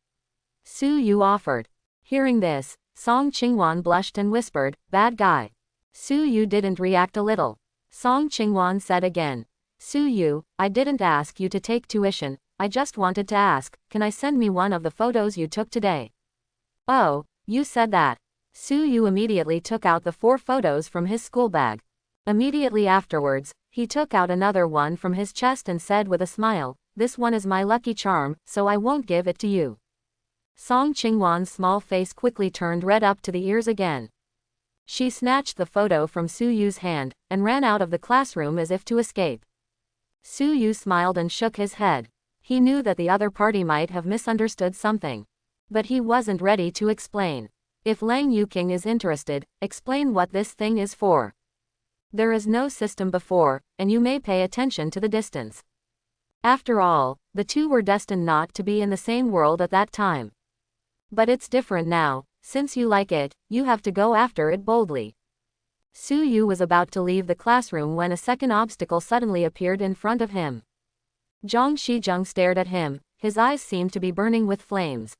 [SPEAKER 1] Su Yu offered. Hearing this, Song Qingwan blushed and whispered, bad guy. Su Yu didn't react a little. Song Qingwan said again. Su Yu, I didn't ask you to take tuition, I just wanted to ask, can I send me one of the photos you took today? Oh, you said that. Su Yu immediately took out the 4 photos from his school bag. Immediately afterwards, he took out another one from his chest and said with a smile, this one is my lucky charm, so I won't give it to you. Song Qingwan's small face quickly turned red up to the ears again. She snatched the photo from Su Yu's hand, and ran out of the classroom as if to escape. Su Yu smiled and shook his head. He knew that the other party might have misunderstood something. But he wasn't ready to explain. If Lang Yuking is interested, explain what this thing is for. There is no system before, and you may pay attention to the distance. After all, the two were destined not to be in the same world at that time. But it's different now. Since you like it, you have to go after it boldly. Su Yu was about to leave the classroom when a second obstacle suddenly appeared in front of him. Zhang Shijung stared at him, his eyes seemed to be burning with flames.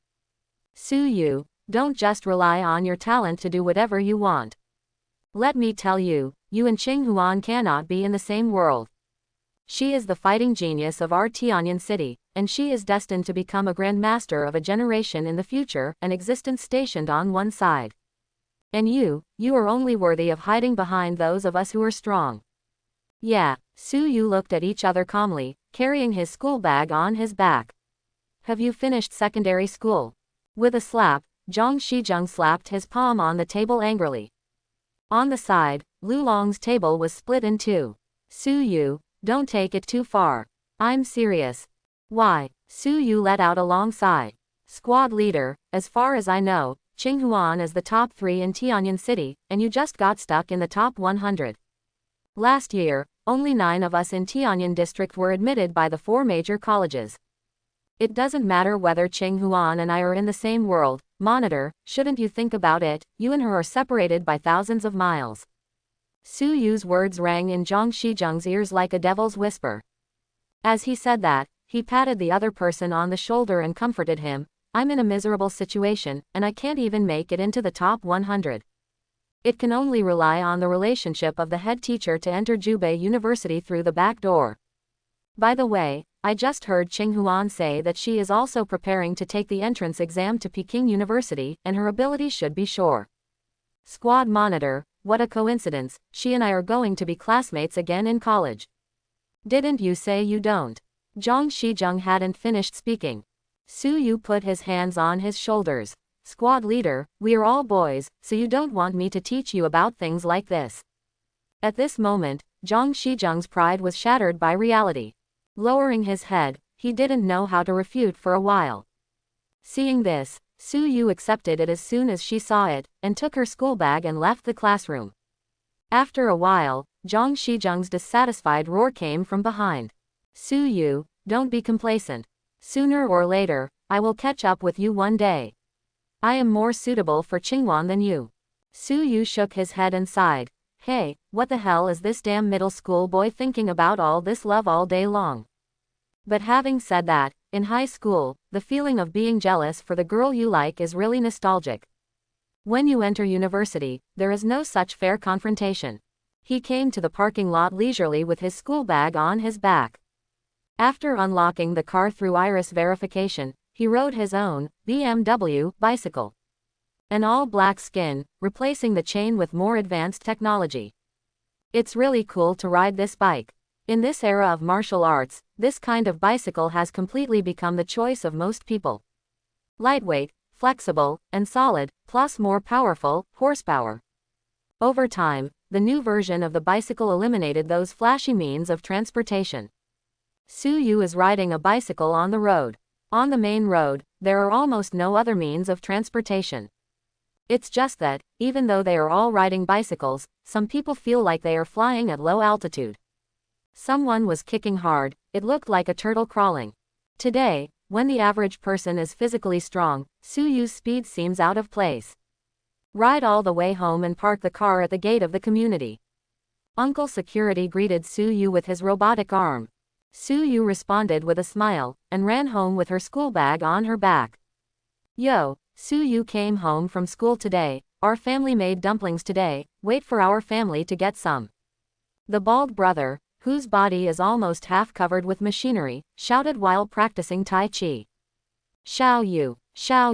[SPEAKER 1] Su Yu, don't just rely on your talent to do whatever you want. Let me tell you, you and Qing Huan cannot be in the same world. She is the fighting genius of our Tianyan city, and she is destined to become a grandmaster of a generation in the future, an existence stationed on one side. And you are only worthy of hiding behind those of us who are strong. Yeah, Su Yu looked at each other calmly, carrying his school bag on his back. Have you finished secondary school? With a slap, Zhang Shijung slapped his palm on the table angrily. On the side, Lu Long's table was split in two. Su Yu, don't take it too far. I'm serious. Why? Su Yu let out a long sigh. Squad leader, as far as I know, Qing Huan is the top 3 in Tianyan City, and you just got stuck in the top 100. Last year, only 9 of us in Tianyan District were admitted by the 4 major colleges. It doesn't matter whether Qing Huan and I are in the same world. Monitor, shouldn't you think about it? You and her are separated by thousands of miles. Su Yu's words rang in Zhang Shijung's ears like a devil's whisper. As he said that, he patted the other person on the shoulder and comforted him. I'm in a miserable situation, and I can't even make it into the top 100. It can only rely on the relationship of the head teacher to enter Jubei University through the back door. By the way, I just heard Qing Huan say that she is also preparing to take the entrance exam to Peking University, and her ability should be sure. Squad monitor, what a coincidence, she and I are going to be classmates again in college. Didn't you say you don't? Zhang Shijung hadn't finished speaking. Su Yu put his hands on his shoulders. Squad leader, we are all boys, so you don't want me to teach you about things like this. At this moment, Zhang Shijung's pride was shattered by reality. Lowering his head, he didn't know how to refute for a while. Seeing this, Su Yu accepted it as soon as she saw it, and took her school bag and left the classroom. After a while, Zhang Shijung's dissatisfied roar came from behind. Su Yu, don't be complacent. Sooner or later, I will catch up with you one day. I am more suitable for Qinghuan than you. Su Yu shook his head and sighed. Hey, what the hell is this damn middle school boy thinking about all this love all day long? But having said that, in high school, the feeling of being jealous for the girl you like is really nostalgic. When you enter university, there is no such fair confrontation. He came to the parking lot leisurely with his school bag on his back. After unlocking the car through iris verification, he rode his own BMW bicycle. An all-black skin, replacing the chain with more advanced technology. It's really cool to ride this bike. In this era of martial arts, this kind of bicycle has completely become the choice of most people. Lightweight, flexible, and solid, plus more powerful horsepower. Over time, the new version of the bicycle eliminated those flashy means of transportation. Su Yu is riding a bicycle on the road. On the main road, there are almost no other means of transportation. It's just that, even though they are all riding bicycles, some people feel like they are flying at low altitude. Someone was kicking hard, it looked like a turtle crawling. Today, when the average person is physically strong, Su Yu's speed seems out of place. Ride all the way home and park the car at the gate of the community. Uncle Security greeted Su Yu with his robotic arm. Su Yu responded with a smile, and ran home with her school bag on her back. Yo, Su Yu came home from school today, our family made dumplings today, wait for our family to get some. The bald brother, whose body is almost half covered with machinery, shouted while practicing Tai Chi. Xiao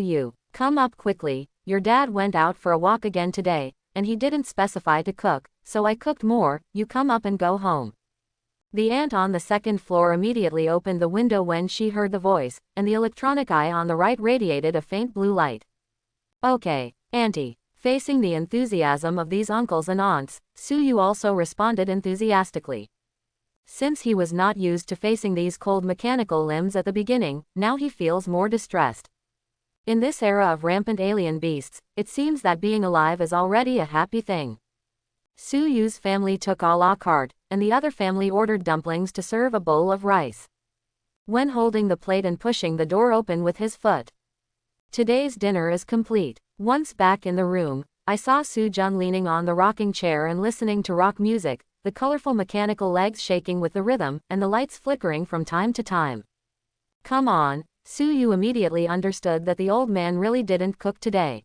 [SPEAKER 1] Yu, come up quickly, your dad went out for a walk again today, and he didn't specify to cook, so I cooked more, you come up and go home. The aunt on the second floor immediately opened the window when she heard the voice, and the electronic eye on the right radiated a faint blue light. Okay, auntie. Facing the enthusiasm of these uncles and aunts, Su Yu also responded enthusiastically. Since he was not used to facing these cold mechanical limbs at the beginning, now he feels more distressed. In this era of rampant alien beasts, it seems that being alive is already a happy thing. Su Yu's family took a la carte, and the other family ordered dumplings to serve a bowl of rice. Wen holding the plate and pushing the door open with his foot. Today's dinner is complete. Once back in the room, I saw Su Jun leaning on the rocking chair and listening to rock music, the colorful mechanical legs shaking with the rhythm, and the lights flickering from time to time. Come on, Su Yu immediately understood that the old man really didn't cook today.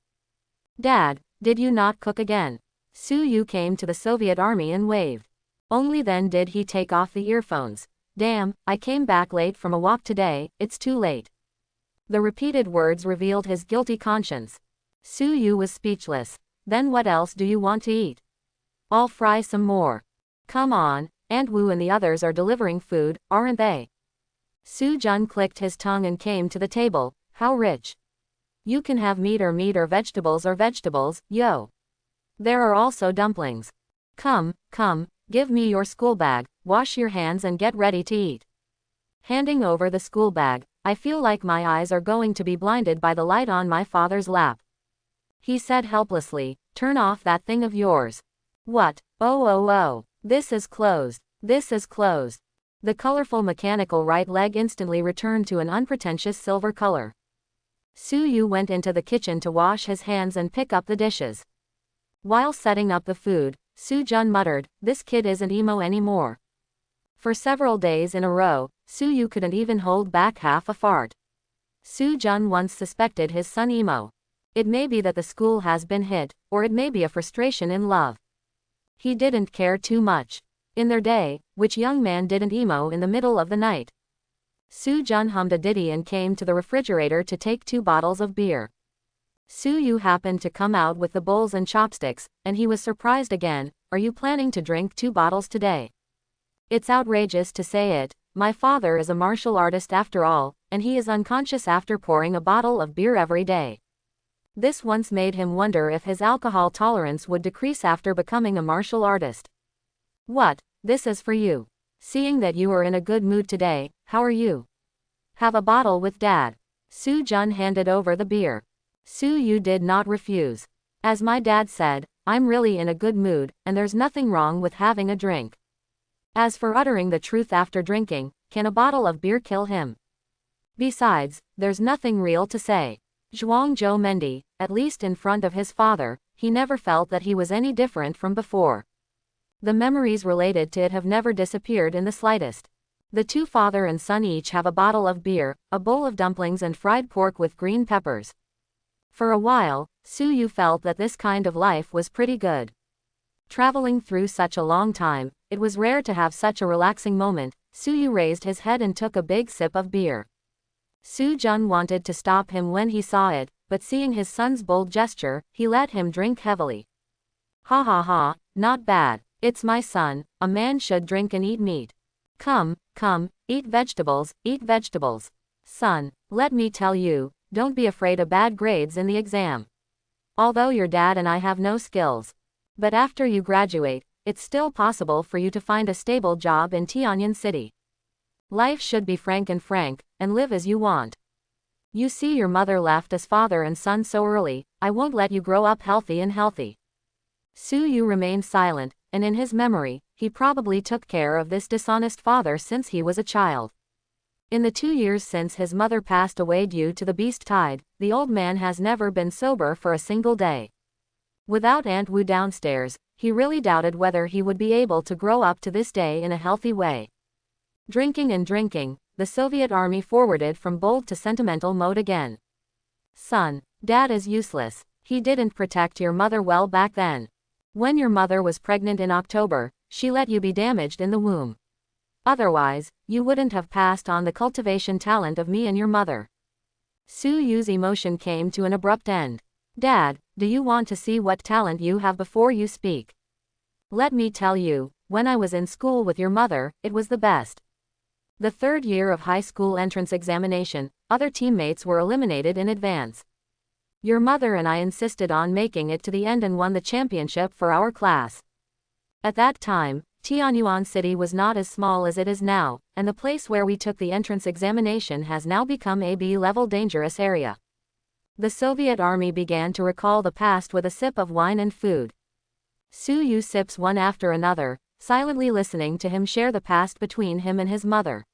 [SPEAKER 1] Dad, did you not cook again? Su Yu came to the Soviet army and waved. Only then did he take off the earphones. Damn, I came back late from a walk today, it's too late. The repeated words revealed his guilty conscience. Su Yu was speechless. Then what else do you want to eat? I'll fry some more. Come on, Aunt Wu and the others are delivering food, aren't they? Su Jun clicked his tongue and came to the table. How rich. You can have meat or vegetables, yo. There are also dumplings. Come, give me your school bag, wash your hands and get ready to eat. Handing over the school bag, I feel like my eyes are going to be blinded by the light on my father's lap. He said helplessly, turn off that thing of yours. What? Oh. This is closed. The colorful mechanical right leg instantly returned to an unpretentious silver color. Su Yu went into the kitchen to wash his hands and pick up the dishes. While setting up the food, Su Jun muttered, this kid isn't emo anymore. For several days in a row, Su Yu couldn't even hold back half a fart. Su Jun once suspected his son emo. It may be that the school has been hit, or it may be a frustration in love. He didn't care too much. In their day, which young man didn't emo in the middle of the night? Su Jun hummed a ditty and came to the refrigerator to take 2 bottles of beer. Su Yu happened to come out with the bowls and chopsticks, and he was surprised again. Are you planning to drink 2 bottles today? It's outrageous to say it, my father is a martial artist after all, and he is unconscious after pouring a bottle of beer every day. This once made him wonder if his alcohol tolerance would decrease after becoming a martial artist. What? This is for you. Seeing that you are in a good mood today, how are you? Have a bottle with Dad. Su Jun handed over the beer. Su Yu did not refuse. As my dad said, I'm really in a good mood, and there's nothing wrong with having a drink. As for uttering the truth after drinking, can a bottle of beer kill him? Besides, there's nothing real to say. Zhuang Zhou Mendi, at least in front of his father, he never felt that he was any different from before. The memories related to it have never disappeared in the slightest. The 2 father and son each have a bottle of beer, a bowl of dumplings and fried pork with green peppers. For a while, Su Yu felt that this kind of life was pretty good. Traveling through such a long time, it was rare to have such a relaxing moment. Su Yu raised his head and took a big sip of beer. Su Jun wanted to stop him when he saw it, but seeing his son's bold gesture, he let him drink heavily. Ha, not bad. It's my son, a man should drink and eat meat. Come, eat vegetables. Son, let me tell you, don't be afraid of bad grades in the exam. Although your dad and I have no skills. But after you graduate, it's still possible for you to find a stable job in Tianjin City. Life should be frank, and live as you want. You see, your mother left as father and son so early, I won't let you grow up healthy. Su Yu remained silent, and in his memory, he probably took care of this dishonest father since he was a child. In the 2 years since his mother passed away due to the beast tide, the old man has never been sober for a single day. Without Aunt Wu downstairs, he really doubted whether he would be able to grow up to this day in a healthy way. Drinking, the Soviet army forwarded from bold to sentimental mode again. Son, Dad is useless. He didn't protect your mother well back then. When your mother was pregnant in October, she let you be damaged in the womb. Otherwise, you wouldn't have passed on the cultivation talent of me and your mother. Su Yu's emotion came to an abrupt end. Dad, do you want to see what talent you have before you speak? Let me tell you, when I was in school with your mother, it was the best. The 3rd year of high school entrance examination, other teammates were eliminated in advance. Your mother and I insisted on making it to the end and won the championship for our class. At that time, Tianyuan City was not as small as it is now, and the place where we took the entrance examination has now become a B-level dangerous area. The Soviet army began to recall the past with a sip of wine and food. Su Yu sips one after another, silently listening to him share the past between him and his mother.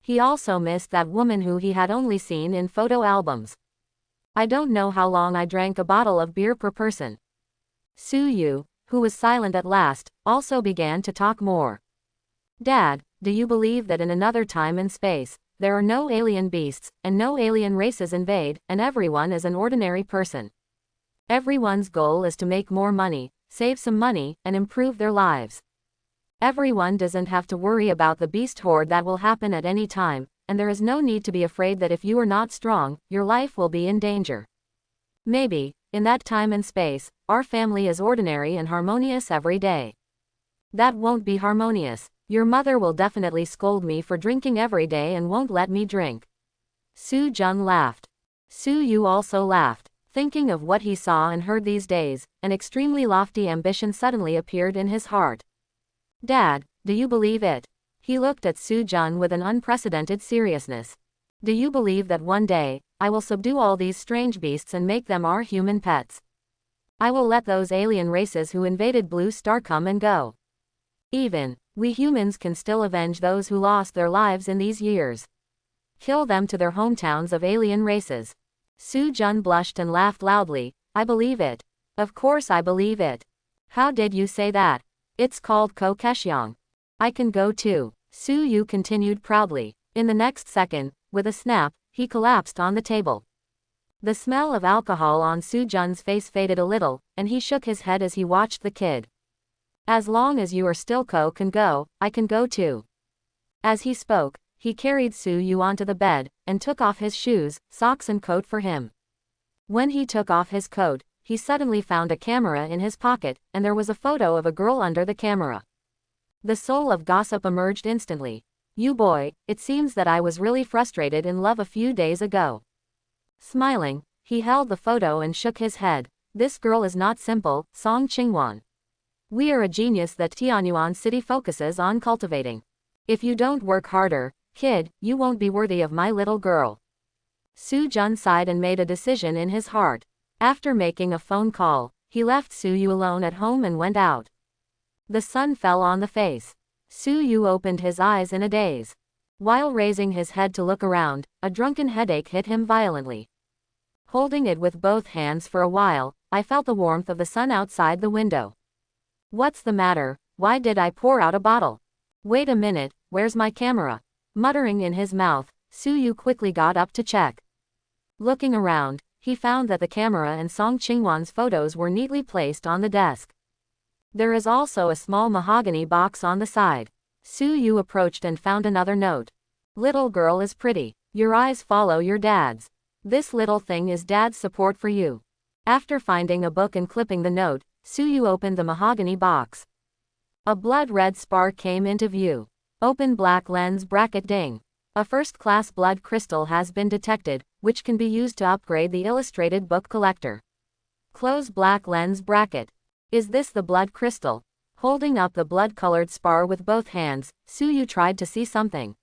[SPEAKER 1] He also missed that woman who he had only seen in photo albums. I don't know how long I drank a bottle of beer per person. Su Yu, who was silent at last, also began to talk more. Dad, do you believe that in another time and space, there are no alien beasts, and no alien races invade, and everyone is an ordinary person? Everyone's goal is to make more money, save some money, and improve their lives. Everyone doesn't have to worry about the beast horde that will happen at any time, and there is no need to be afraid that if you are not strong, your life will be in danger. Maybe, in that time and space, our family is ordinary and harmonious every day. That won't be harmonious. Your mother will definitely scold me for drinking every day and won't let me drink. Su Jun laughed. Su Yu also laughed, thinking of what he saw and heard these days. An extremely lofty ambition suddenly appeared in his heart. Dad, do you believe it? He looked at Su Jun with an unprecedented seriousness. Do you believe that one day, I will subdue all these strange beasts and make them our human pets? I will let those alien races who invaded Blue Star come and go. Even, we humans can still avenge those who lost their lives in these years. Kill them to their hometowns of alien races. Su Jun blushed and laughed loudly. I believe it. Of course I believe it. How did you say that? It's called Ko Keshyong. I can go too. Su Yu continued proudly. In the next second, with a snap, he collapsed on the table. The smell of alcohol on Su Jun's face faded a little, and he shook his head as he watched the kid. As long as you are still Ko can go, I can go too. As he spoke, he carried Su Yu onto the bed, and took off his shoes, socks and coat for him. When he took off his coat, he suddenly found a camera in his pocket, and there was a photo of a girl under the camera. The soul of gossip emerged instantly. You boy, it seems that I was really frustrated in love a few days ago. Smiling, he held the photo and shook his head. This girl is not simple, Song Qingwan. We are a genius that Tianyuan City focuses on cultivating. If you don't work harder, kid, you won't be worthy of my little girl. Su Jun sighed and made a decision in his heart. After making a phone call, he left Su Yu alone at home and went out. The sun fell on the face. Su Yu opened his eyes in a daze. While raising his head to look around, a drunken headache hit him violently. Holding it with both hands for a while, I felt the warmth of the sun outside the window. What's the matter? Why did I pour out a bottle? Wait a minute, where's my camera? Muttering in his mouth, Su Yu quickly got up to check. Looking around, he found that the camera and Song Qingwan's photos were neatly placed on the desk. There is also a small mahogany box on the side. Su Yu approached and found another note. Little girl is pretty. Your eyes follow your dad's. This little thing is dad's support for you. After finding a book and clipping the note, Su Yu opened the mahogany box. A blood-red spar came into view. Open black lens bracket ding. A first-class blood crystal has been detected, which can be used to upgrade the illustrated book collector. Close black lens bracket. Is this the blood crystal? Holding up the blood-colored spar with both hands, Su Yu tried to see something.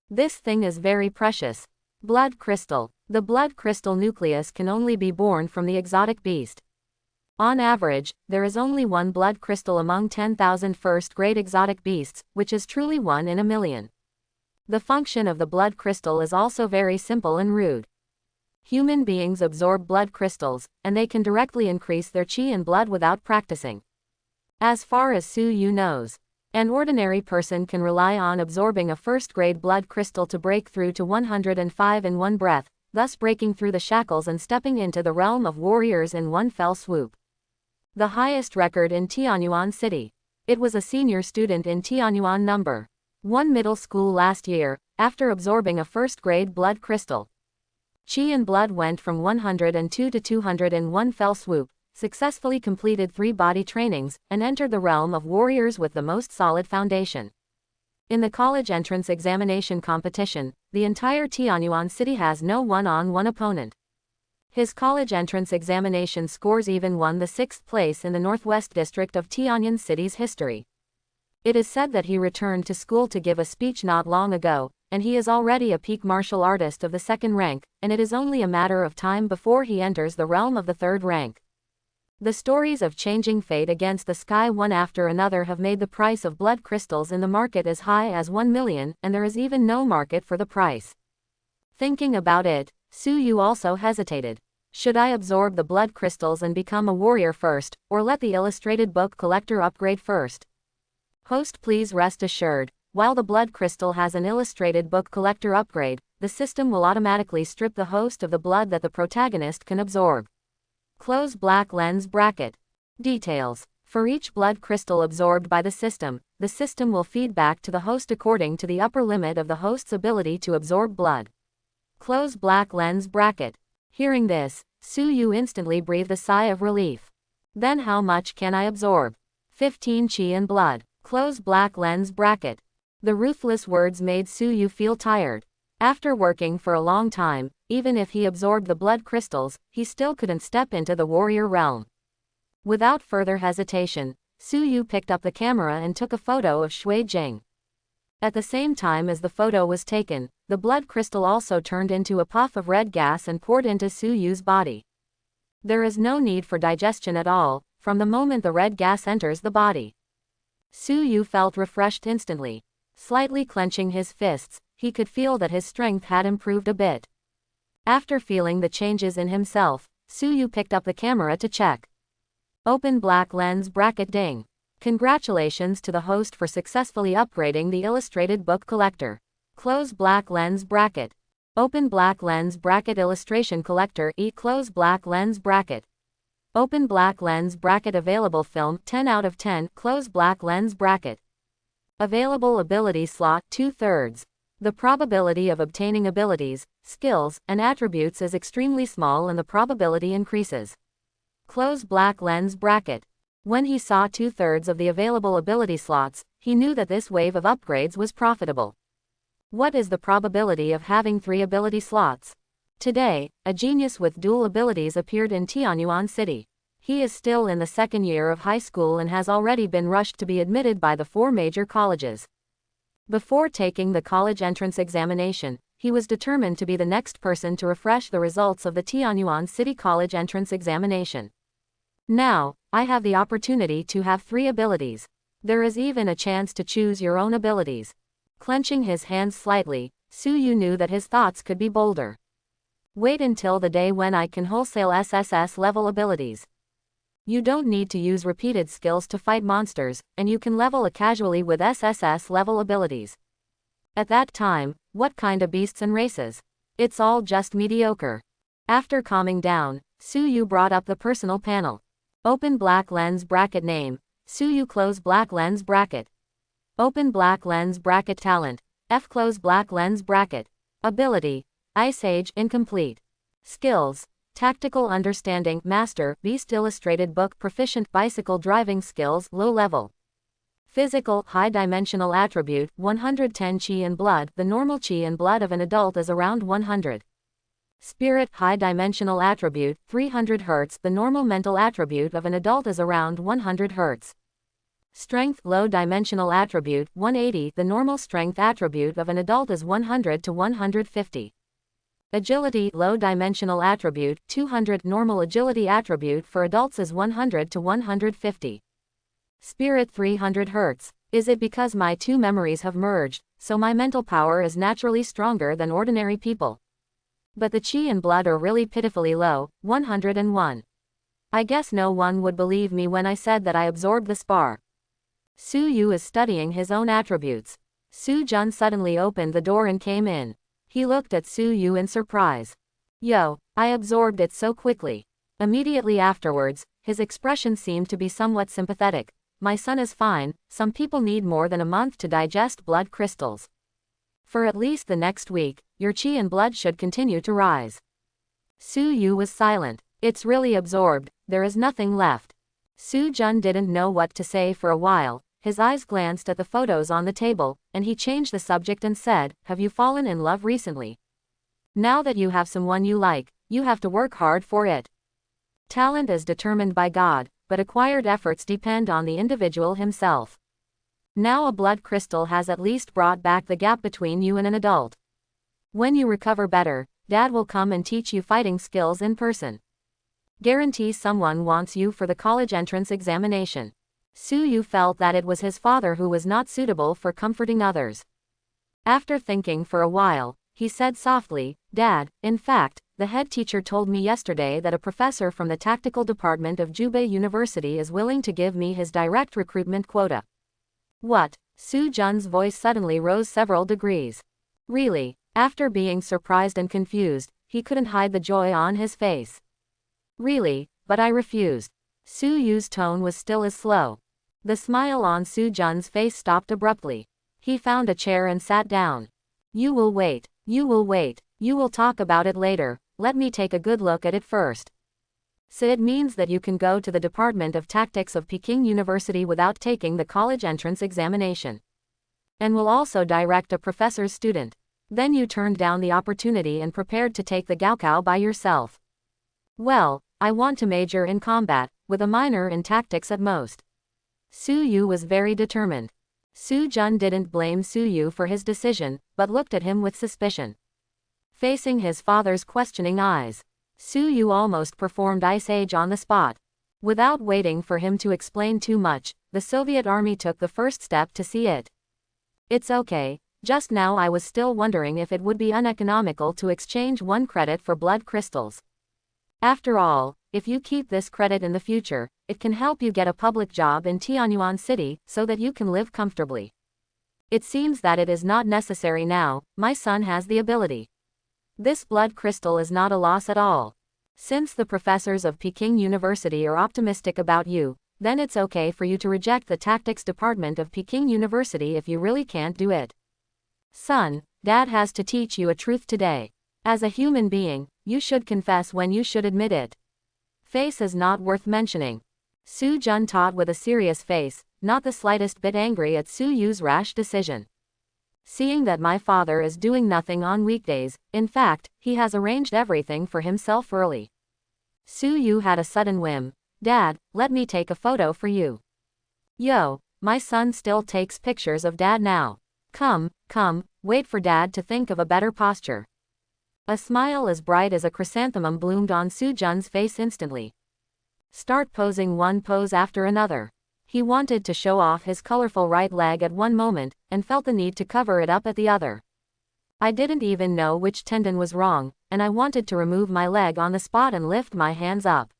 [SPEAKER 1] This thing is very precious. Blood crystal. The blood crystal nucleus can only be born from the exotic beast. On average, there is only one blood crystal among 10,000 first-grade exotic beasts, which is truly 1 in a million. The function of the blood crystal is also very simple and rude. Human beings absorb blood crystals, and they can directly increase their qi and blood without practicing. As far as Su Yu knows, an ordinary person can rely on absorbing a first-grade blood crystal to break through to 105 in one breath, thus breaking through the shackles and stepping into the realm of warriors in one fell swoop. The highest record in Tianyuan City. It was a senior student in Tianyuan No. 1 middle school last year, after absorbing a first-grade blood crystal. Qi and blood went from 102 to 200 in one fell swoop, successfully completed 3 body trainings, and entered the realm of warriors with the most solid foundation. In the college entrance examination competition, the entire Tianyuan City has no one-on-one opponent. His college entrance examination scores even won the 6th place in the Northwest District of Tianyuan City's history. It is said that he returned to school to give a speech not long ago, and he is already a peak martial artist of the second rank, and it is only a matter of time before he enters the realm of the third rank. The stories of changing fate against the sky one after another have made the price of blood crystals in the market as high as 1 million, and there is even no market for the price. Thinking about it, Su Yu also hesitated. Should I absorb the blood crystals and become a warrior first, or let the illustrated book collector upgrade first? Host, please rest assured, while the blood crystal has an illustrated book collector upgrade, the system will automatically strip the host of the blood that the protagonist can absorb. Close black lens bracket. Details. For each blood crystal absorbed by the system will feed back to the host according to the upper limit of the host's ability to absorb blood. Close black lens bracket. Hearing this, Su Yu instantly breathed a sigh of relief. Then how much can I absorb? 15 chi and blood. Close black lens bracket. The ruthless words made Su Yu feel tired. After working for a long time, even if he absorbed the blood crystals, he still couldn't step into the warrior realm. Without further hesitation, Su Yu picked up the camera and took a photo of Shui Jing. At the same time as the photo was taken, the blood crystal also turned into a puff of red gas and poured into Su Yu's body. There is no need for digestion at all, from the moment the red gas enters the body. Su Yu felt refreshed instantly. Slightly clenching his fists, he could feel that his strength had improved a bit. After feeling the changes in himself, Su Yu picked up the camera to check. Open black lens bracket ding. Congratulations to the host for successfully upgrading the illustrated book collector. Close black lens bracket. Open black lens bracket illustration collector close black lens bracket. Open black lens bracket available film 10 out of 10 close black lens bracket. Available ability slot 2/3. The probability of obtaining abilities, skills, and attributes is extremely small and the probability increases. Close black lens bracket. When he saw 2/3 of the available ability slots, he knew that this wave of upgrades was profitable. What is the probability of having 3 ability slots? Today, a genius with dual abilities appeared in Tianyuan City. He is still in the second year of high school and has already been rushed to be admitted by the 4 major colleges. Before taking the college entrance examination, he was determined to be the next person to refresh the results of the Tianyuan City College entrance examination. Now, I have the opportunity to have 3 abilities. There is even a chance to choose your own abilities. Clenching his hands slightly, Su Yu knew that his thoughts could be bolder. Wait until the day when I can wholesale SSS level abilities. You don't need to use repeated skills to fight monsters, and you can level it casually with SSS level abilities. At that time, what kind of beasts and races? It's all just mediocre. After calming down, Su Yu brought up the personal panel. Open black lens bracket name, Su Yu close black lens bracket. Open black lens bracket talent, F close black lens bracket. Ability, Ice Age incomplete. Skills, Tactical Understanding Master, Beast Illustrated Book Proficient Bicycle Driving Skills Low Level. Physical, High Dimensional Attribute, 110 Chi and Blood. The normal Chi and Blood of an adult is around 100. Spirit, High Dimensional Attribute, 300 Hz. The normal mental attribute of an adult is around 100 Hz. Strength, Low Dimensional Attribute, 180. The normal strength attribute of an adult is 100 to 150. Agility, Low Dimensional Attribute, 200. Normal agility attribute for adults is 100 to 150. Spirit, 300 Hz. Is it because my 2 memories have merged, so my mental power is naturally stronger than ordinary people? But the Chi and Blood are really pitifully low, 101. I guess no one would believe me when I said that I absorbed the spar. Su Yu is studying his own attributes. Su Jun suddenly opened the door and came in. He looked at Su Yu in surprise. Yo, I absorbed it so quickly. Immediately afterwards, his expression seemed to be somewhat sympathetic. My son is fine, some people need more than a month to digest blood crystals. For at least the next week, your Chi and Blood should continue to rise. Su Yu was silent. It's really absorbed, there is nothing left. Su Jun didn't know what to say for a while. His eyes glanced at the photos on the table, and he changed the subject and said, have you fallen in love recently? Now that you have someone you like, you have to work hard for it. Talent is determined by God, but acquired efforts depend on the individual himself. Now a blood crystal has at least brought back the gap between you and an adult. When you recover better, Dad will come and teach you fighting skills in person. Guarantee someone wants you for the college entrance examination. Suyu felt that it was his father who was not suitable for comforting others. After thinking for a while, he said softly, "Dad, in fact, the head teacher told me yesterday that a professor from the tactical department of Jubei University is willing to give me his direct recruitment quota." "What?" Su Jun's voice suddenly rose several degrees. "Really?" After being surprised and confused, he couldn't hide the joy on his face. "Really, but I refused." Su Yu's tone was still as slow. The smile on Su Jun's face stopped abruptly. He found a chair and sat down. "You will wait. You will wait. You will talk about it later. Let me take a good look at it first." "So it means that you can go to the Department of Tactics of Peking University without taking the college entrance examination. And will also direct a professor's student. Then you turned down the opportunity and prepared to take the Gaokao by yourself." "Well, I want to major in combat, with a minor in tactics at most." Su Yu was very determined. Su Jun didn't blame Su Yu for his decision, but looked at him with suspicion. Facing his father's questioning eyes, Su Yu almost performed Ice Age on the spot. Without waiting for him to explain too much, the Soviet army took the first step to see it. "It's okay. Just now I was still wondering if it would be uneconomical to exchange 1 credit for blood crystals. After all, if you keep this credit in the future, it can help you get a public job in Tianyuan City so that you can live comfortably. It seems that it is not necessary now. My son has the ability. This blood crystal is not a loss at all. Since the professors of Peking University are optimistic about you, then it's okay for you to reject the tactics department of Peking University if you really can't do it. Son, Dad has to teach you a truth today. As a human being, you should confess when you should admit it. Face is not worth mentioning." Su Jun taught with a serious face, not the slightest bit angry at Su Yu's rash decision. "Seeing that my father is doing nothing on weekdays, in fact, he has arranged everything for himself early." Su Yu had a sudden whim. "Dad, let me take a photo for you." "Yo, my son still takes pictures of Dad now. Come, wait for Dad to think of a better posture." A smile as bright as a chrysanthemum bloomed on Su Jun's face instantly. "Start posing one pose after another." He wanted to show off his colorful right leg at one moment, and felt the need to cover it up at the other. "I didn't even know which tendon was wrong, and I wanted to remove my leg on the spot and lift my hands up."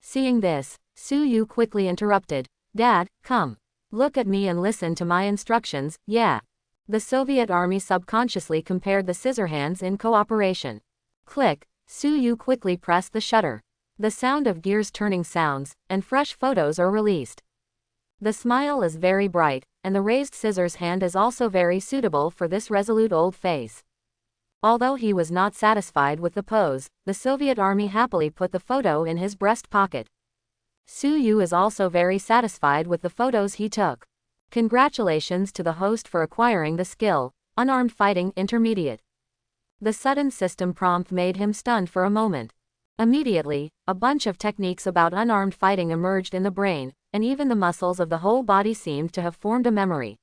[SPEAKER 1] Seeing this, Su Yu quickly interrupted. "Dad, come. Look at me and listen to my instructions, yeah." The Soviet army subconsciously compared the scissor hands in cooperation. Click, Su Yu quickly pressed the shutter. The sound of gears turning sounds, and fresh photos are released. The smile is very bright, and the raised scissors hand is also very suitable for this resolute old face. Although he was not satisfied with the pose, the Soviet army happily put the photo in his breast pocket. Su Yu is also very satisfied with the photos he took. Congratulations to the host for acquiring the skill, Unarmed Fighting Intermediate. The sudden system prompt made him stunned for a moment. Immediately, a bunch of techniques about unarmed fighting emerged in the brain, and even the muscles of the whole body seemed to have formed a memory.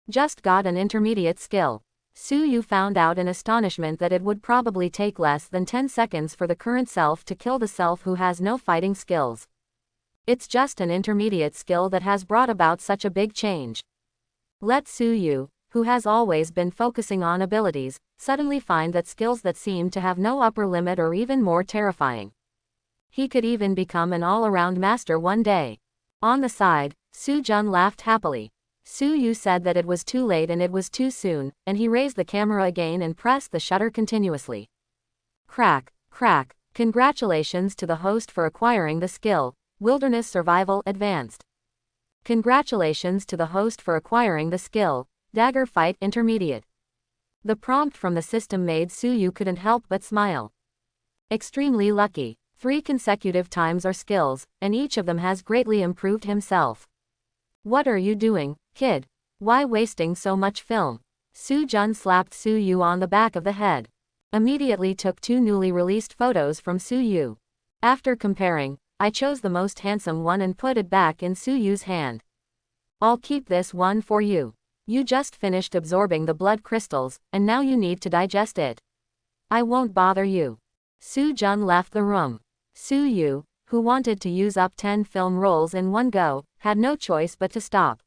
[SPEAKER 1] Just got an intermediate skill. Su Yu found out in astonishment that it would probably take less than 10 seconds for the current self to kill the self who has no fighting skills. It's just an intermediate skill that has brought about such a big change. Let Su Yu, who has always been focusing on abilities, suddenly find that skills that seem to have no upper limit are even more terrifying. He could even become an all-around master one day. On the side, Su Jun laughed happily. Su Yu said that it was too late and it was too soon, and he raised the camera again and pressed the shutter continuously. Crack, crack. Congratulations to the host for acquiring the skill, Wilderness Survival Advanced. Congratulations to the host for acquiring the skill, Dagger Fight Intermediate. The prompt from the system made Su Yu couldn't help but smile. Extremely lucky. 3 consecutive times are skills, and each of them has greatly improved himself. What are you doing, kid? Why wasting so much film? Su Jun slapped Su Yu on the back of the head. Immediately took 2 newly released photos from Su Yu. After comparing, I chose the most handsome one and put it back in Su Yu's hand. I'll keep this one for you. You just finished absorbing the blood crystals, and now you need to digest it. I won't bother you. Soo-jun left the room. Soo-yu, who wanted to use up 10 film rolls in one go, had no choice but to stop.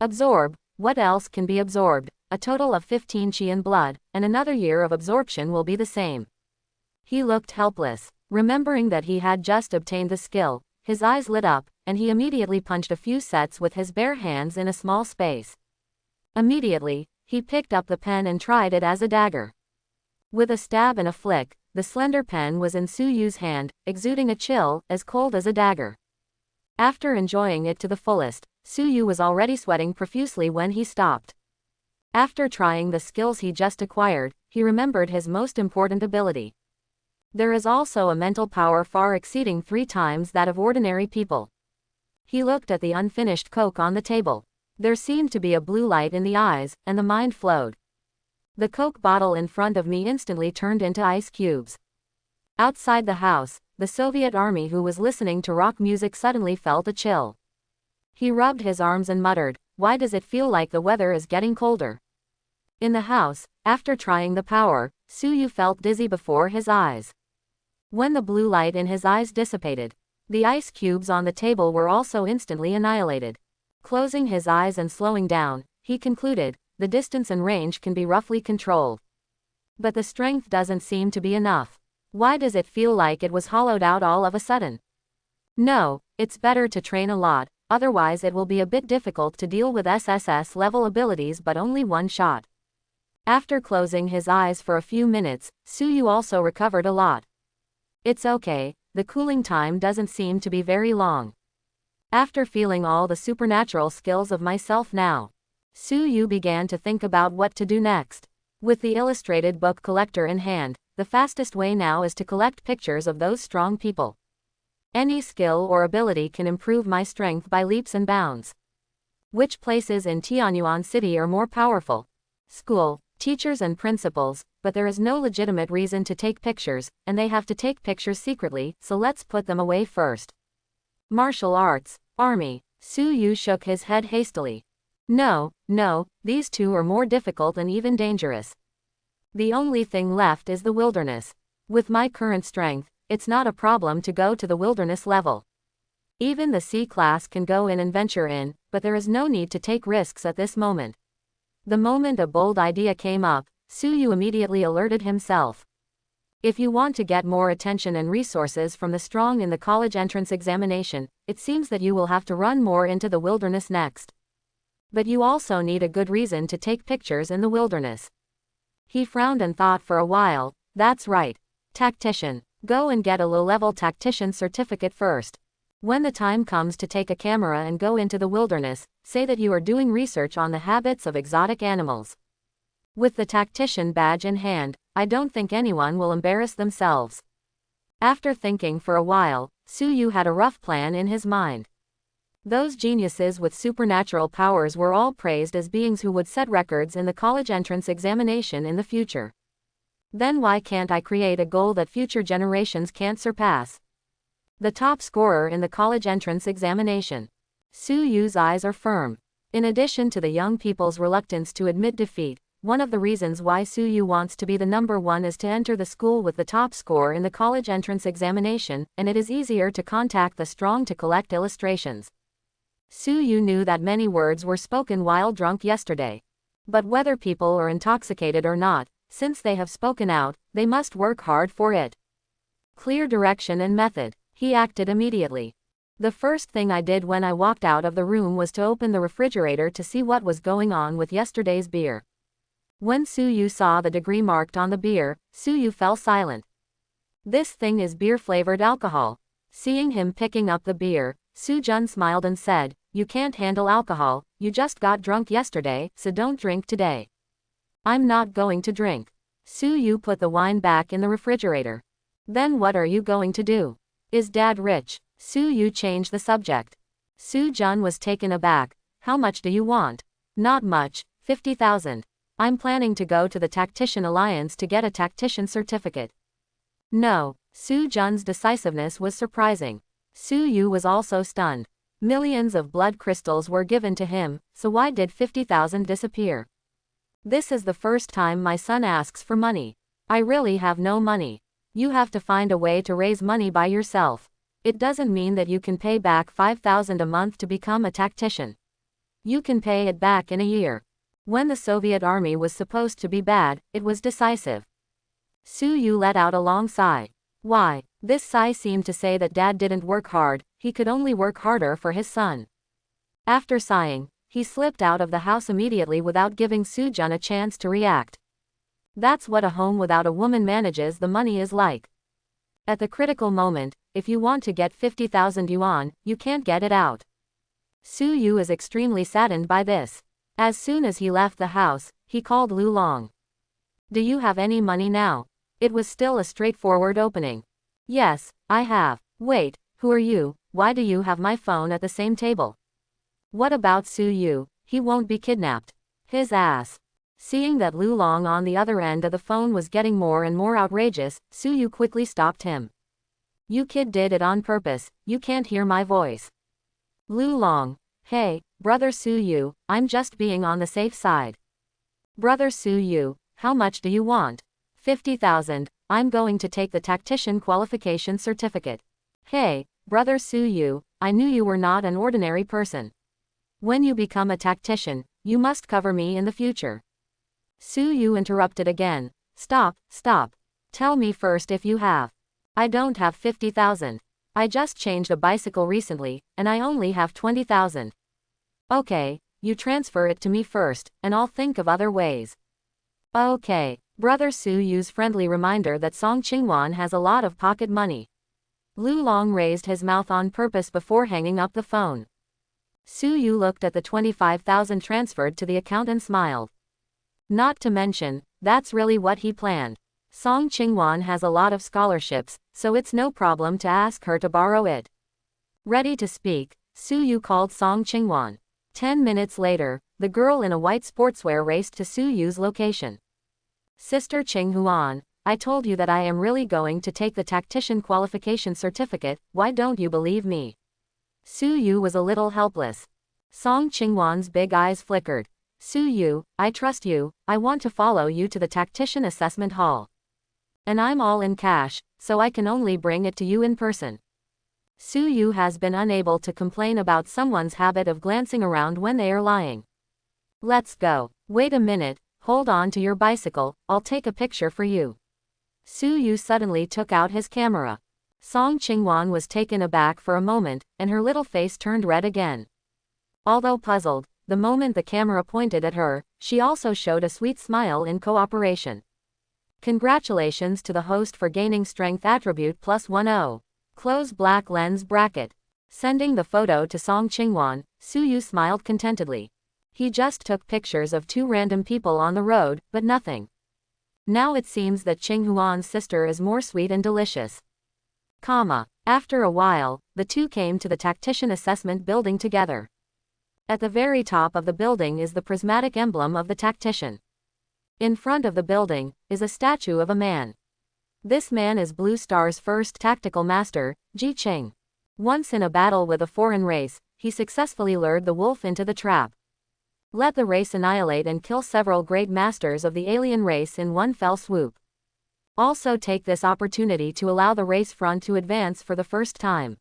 [SPEAKER 1] Absorb, what else can be absorbed? A total of 15 chi in blood, and another year of absorption will be the same. He looked helpless. Remembering that he had just obtained the skill, his eyes lit up, and he immediately punched a few sets with his bare hands in a small space. Immediately, he picked up the pen and tried it as a dagger. With a stab and a flick, the slender pen was in Soo-yu's hand, exuding a chill, as cold as a dagger. After enjoying it to the fullest, Soo-yu was already sweating profusely when he stopped. After trying the skills he just acquired, he remembered his most important ability. There is also a mental power far exceeding 3 times that of ordinary people. He looked at the unfinished Coke on the table. There seemed to be a blue light in the eyes, and the mind flowed. The Coke bottle in front of me instantly turned into ice cubes. Outside the house, the Soviet army who was listening to rock music suddenly felt a chill. He rubbed his arms and muttered, "Why does it feel like the weather is getting colder?" In the house, after trying the power, Soo-yu felt dizzy before his eyes. When the blue light in his eyes dissipated, the ice cubes on the table were also instantly annihilated. Closing his eyes and slowing down, he concluded, the distance and range can be roughly controlled. But the strength doesn't seem to be enough. Why does it feel like it was hollowed out all of a sudden? No, it's better to train a lot, otherwise it will be a bit difficult to deal with SSS level abilities but only one shot. After closing his eyes for a few minutes, Soo-yu also recovered a lot. It's okay, the cooling time doesn't seem to be very long. After feeling all the supernatural skills of myself now, Soo-yu began to think about what to do next. With the illustrated book collector in hand, the fastest way now is to collect pictures of those strong people. Any skill or ability can improve my strength by leaps and bounds. Which places in Tianyuan City are more powerful? School, teachers and principals, but there is no legitimate reason to take pictures, and they have to take pictures secretly, so let's put them away first. Martial arts, army. Soo-yu shook his head hastily. No, these two are more difficult and even dangerous. The only thing left is the wilderness. With my current strength, it's not a problem to go to the wilderness level. Even the C class can go in and venture in, but there is no need to take risks at this moment. The moment a bold idea came up, Soo-yu immediately alerted himself. If you want to get more attention and resources from the strong in the college entrance examination, it seems that you will have to run more into the wilderness next. But you also need a good reason to take pictures in the wilderness. He frowned and thought for a while. That's right. Tactician. Go and get a low-level tactician certificate first. When the time comes to take a camera and go into the wilderness, say that you are doing research on the habits of exotic animals. With the tactician badge in hand, I don't think anyone will embarrass themselves. After thinking for a while, Soo-yu had a rough plan in his mind. Those geniuses with supernatural powers were all praised as beings who would set records in the college entrance examination in the future. Then why can't I create a goal that future generations can't surpass? The top scorer in the college entrance examination. Soo-yu's eyes are firm. In addition to the young people's reluctance to admit defeat, one of the reasons why Soo-yu wants to be the number one is to enter the school with the top score in the college entrance examination, and it is easier to contact the strong to collect illustrations. Soo-yu knew that many words were spoken while drunk yesterday. But whether people are intoxicated or not, since they have spoken out, they must work hard for it. Clear direction and method. He acted immediately. The first thing I did when I walked out of the room was to open the refrigerator to see what was going on with yesterday's beer. When Soo-yu saw the degree marked on the beer, Soo-yu fell silent. This thing is beer-flavored alcohol. Seeing him picking up the beer, Soo-jun smiled and said, "You can't handle alcohol, you just got drunk yesterday, so don't drink today." "I'm not going to drink." Soo-yu put the wine back in the refrigerator. "Then what are you going to do? Is Dad rich?" Soo-yu changed the subject. Soo-jun was taken aback. "How much do you want?" "Not much, 50,000. I'm planning to go to the Tactician Alliance to get a tactician certificate." "No." Soo-jun's decisiveness was surprising. Soo-yu was also stunned. Millions of blood crystals were given to him, so why did 50,000 disappear? This is the first time my son asks for money. I really have no money. You have to find a way to raise money by yourself. It doesn't mean that you can pay back 5,000 a month to become a tactician. You can pay it back in a year. When the Soviet army was supposed to be bad, it was decisive. Su Yu let out a long sigh. Why? This sigh seemed to say that dad didn't work hard, he could only work harder for his son. After sighing, he slipped out of the house immediately without giving Su-jun a chance to react. That's what a home without a woman manages the money is like. At the critical moment, if you want to get 50,000 yuan, you can't get it out. Su Yu is extremely saddened by this. As soon as he left the house, he called Lu Long. Do you have any money now? It was still a straightforward opening. Yes, I have. Wait, who are you? Why do you have my phone at the same table? What about Su Yu? He won't be kidnapped. His ass. Seeing that Lu Long on the other end of the phone was getting more and more outrageous, Su Yu quickly stopped him. You kid did it on purpose, you can't hear my voice. Lu Long. Hey, brother Su Yu, I'm just being on the safe side. Brother Su Yu, how much do you want? 50,000, I'm going to take the tactician qualification certificate. Hey, brother Su Yu, I knew you were not an ordinary person. When you become a tactician, you must cover me in the future. Su Yu interrupted again. Stop, stop. Tell me first if you have. I don't have 50,000. I just changed a bicycle recently, and I only have 20,000. Okay, you transfer it to me first, and I'll think of other ways. Okay. Brother Su Yu's friendly reminder that Song Qingwan has a lot of pocket money. Lu Long raised his mouth on purpose before hanging up the phone. Su Yu looked at the 25,000 transferred to the account and smiled. Not to mention, that's really what he planned. Song Qingwan has a lot of scholarships, so it's no problem to ask her to borrow it. Ready to speak, Su Yu called Song Qingwan. 10 minutes later, the girl in a white sportswear raced to Su Yu's location. Sister Qinghuan, I told you that I am really going to take the tactician qualification certificate, why don't you believe me? Su Yu was a little helpless. Song Qingwan's big eyes flickered. Su Yu, I trust you, I want to follow you to the tactician assessment hall. And I'm all in cash, so I can only bring it to you in person. Su Yu has been unable to complain about someone's habit of glancing around when they are lying. Let's go. Wait a minute. Hold on to your bicycle, I'll take a picture for you. Su Yu suddenly took out his camera. Song Qingwan was taken aback for a moment, and her little face turned red again. Although puzzled, the moment the camera pointed at her, she also showed a sweet smile in cooperation. Congratulations to the host for gaining strength attribute +10. Close black lens bracket. Sending the photo to Song Qingwan, Su Yu smiled contentedly. He just took pictures of two random people on the road, but nothing. Now it seems that Qinghuan's sister is more sweet and delicious. After a while, the two came to the tactician assessment building together. At the very top of the building is the prismatic emblem of the tactician. In front of the building is a statue of a man. This man is Blue Star's first tactical master, Ji Qing. Once in a battle with a foreign race, he successfully lured the wolf into the trap. Let the race annihilate and kill several great masters of the alien race in one fell swoop. Also take this opportunity to allow the race front to advance for the first time.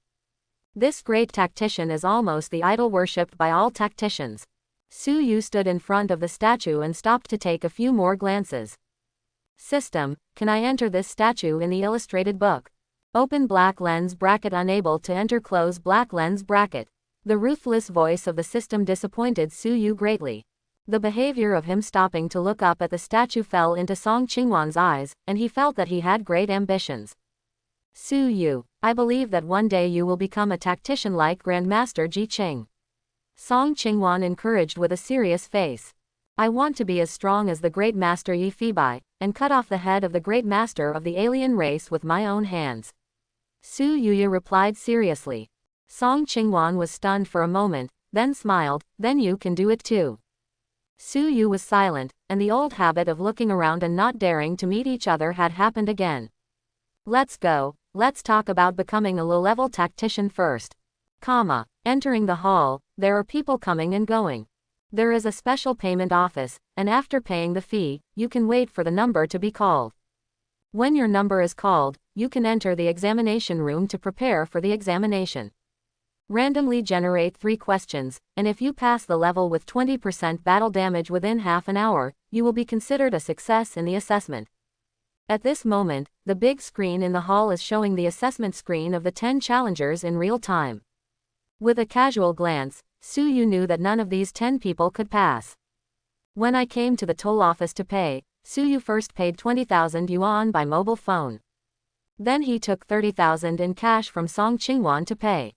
[SPEAKER 1] This great tactician is almost the idol worshipped by all tacticians. Su Yu stood in front of the statue and stopped to take a few more glances. System, can I enter this statue in the illustrated book? Open black lens bracket, unable to enter, close black lens bracket. The ruthless voice of the system disappointed Su Yu greatly. The behavior of him stopping to look up at the statue fell into Song Qingwan's eyes, and he felt that he had great ambitions. Su Yu, I believe that one day you will become a tactician like Grandmaster Ji Qing. Song Qingwan encouraged with a serious face. I want to be as strong as the great master Yi Fibai, and cut off the head of the great master of the alien race with my own hands. Su Yu replied seriously. Song Qingwan was stunned for a moment, then smiled, then you can do it too. Su Yu was silent, and the old habit of looking around and not daring to meet each other had happened again. Let's go, let's talk about becoming a low-level tactician first. Entering the hall, there are people coming and going. There is a special payment office, and after paying the fee, you can wait for the number to be called. When your number is called, you can enter the examination room to prepare for the examination. Randomly generate 3 questions, and if you pass the level with 20% battle damage within half an hour, you will be considered a success in the assessment. At this moment, the big screen in the hall is showing the assessment screen of the 10 challengers in real time. With a casual glance, Suyu knew that none of these 10 people could pass. When I came to the toll office to pay, Suyu first paid 20,000 yuan by mobile phone. Then he took 30,000 in cash from Song Qingwan to pay.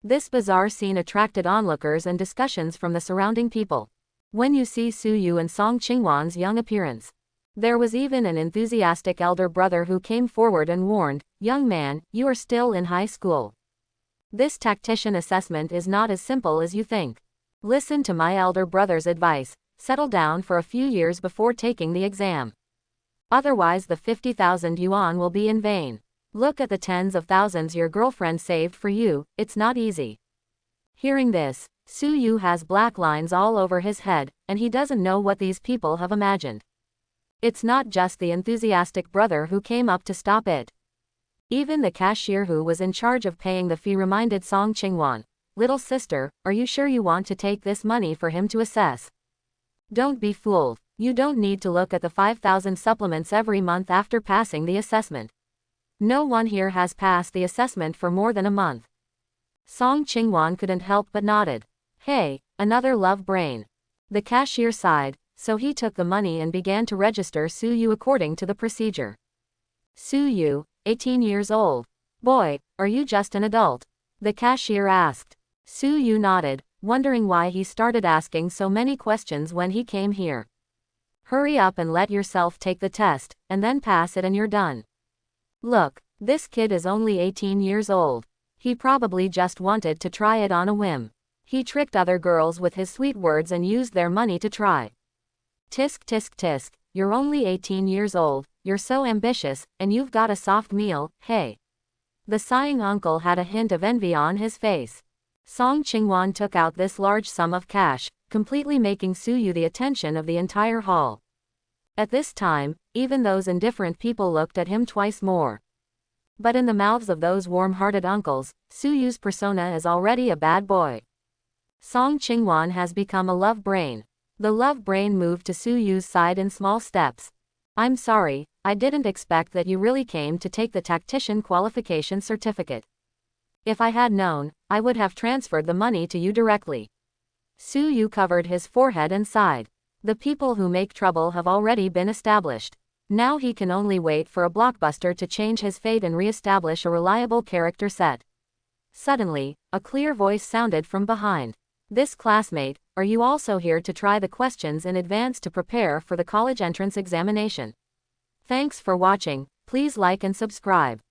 [SPEAKER 1] This bizarre scene attracted onlookers and discussions from the surrounding people. When you see Suyu and Song Qingwan's young appearance, there was even an enthusiastic elder brother who came forward and warned, "Young man, you are still in high school. This tactician assessment is not as simple as you think. Listen to my elder brother's advice, settle down for a few years before taking the exam. Otherwise the 50,000 yuan will be in vain. Look at the tens of thousands your girlfriend saved for you, it's not easy." Hearing this, Suyu has black lines all over his head, and he doesn't know what these people have imagined. It's not just the enthusiastic brother who came up to stop it. Even the cashier who was in charge of paying the fee reminded Song Qingwan, "Little sister, are you sure you want to take this money for him to assess? Don't be fooled, you don't need to look at the 5,000 supplements every month after passing the assessment. No one here has passed the assessment for more than a month." Song Qingwan couldn't help but nodded. "Hey, another love brain." The cashier sighed, so he took the money and began to register Suyu according to the procedure. "Suyu, 18 years old. Boy, are you just an adult?" the cashier asked. Suyu nodded, wondering why he started asking so many questions when he came here. "Hurry up and let yourself take the test, and then pass it and you're done. Look, this kid is only 18 years old. He probably just wanted to try it on a whim. He tricked other girls with his sweet words and used their money to try. Tisk tisk tisk, you're only 18 years old, you're so ambitious, and you've got a soft meal, hey." The sighing uncle had a hint of envy on his face. Song Qingwan took out this large sum of cash, completely making Suyu the attention of the entire hall. At this time, even those indifferent people looked at him twice more. But in the mouths of those warm-hearted uncles, Suyu's persona is already a bad boy. Song Qingwan has become a love brain. The love brain moved to Suyu's side in small steps. "I'm sorry, I didn't expect that you really came to take the tactician qualification certificate. If I had known, I would have transferred the money to you directly." Suyu covered his forehead and sighed. The people who make trouble have already been established. Now he can only wait for a blockbuster to change his fate and re-establish a reliable character set. Suddenly, a clear voice sounded from behind. "This classmate, are you also here to try the questions in advance to prepare for the college entrance examination? Thanks for watching, please like and subscribe."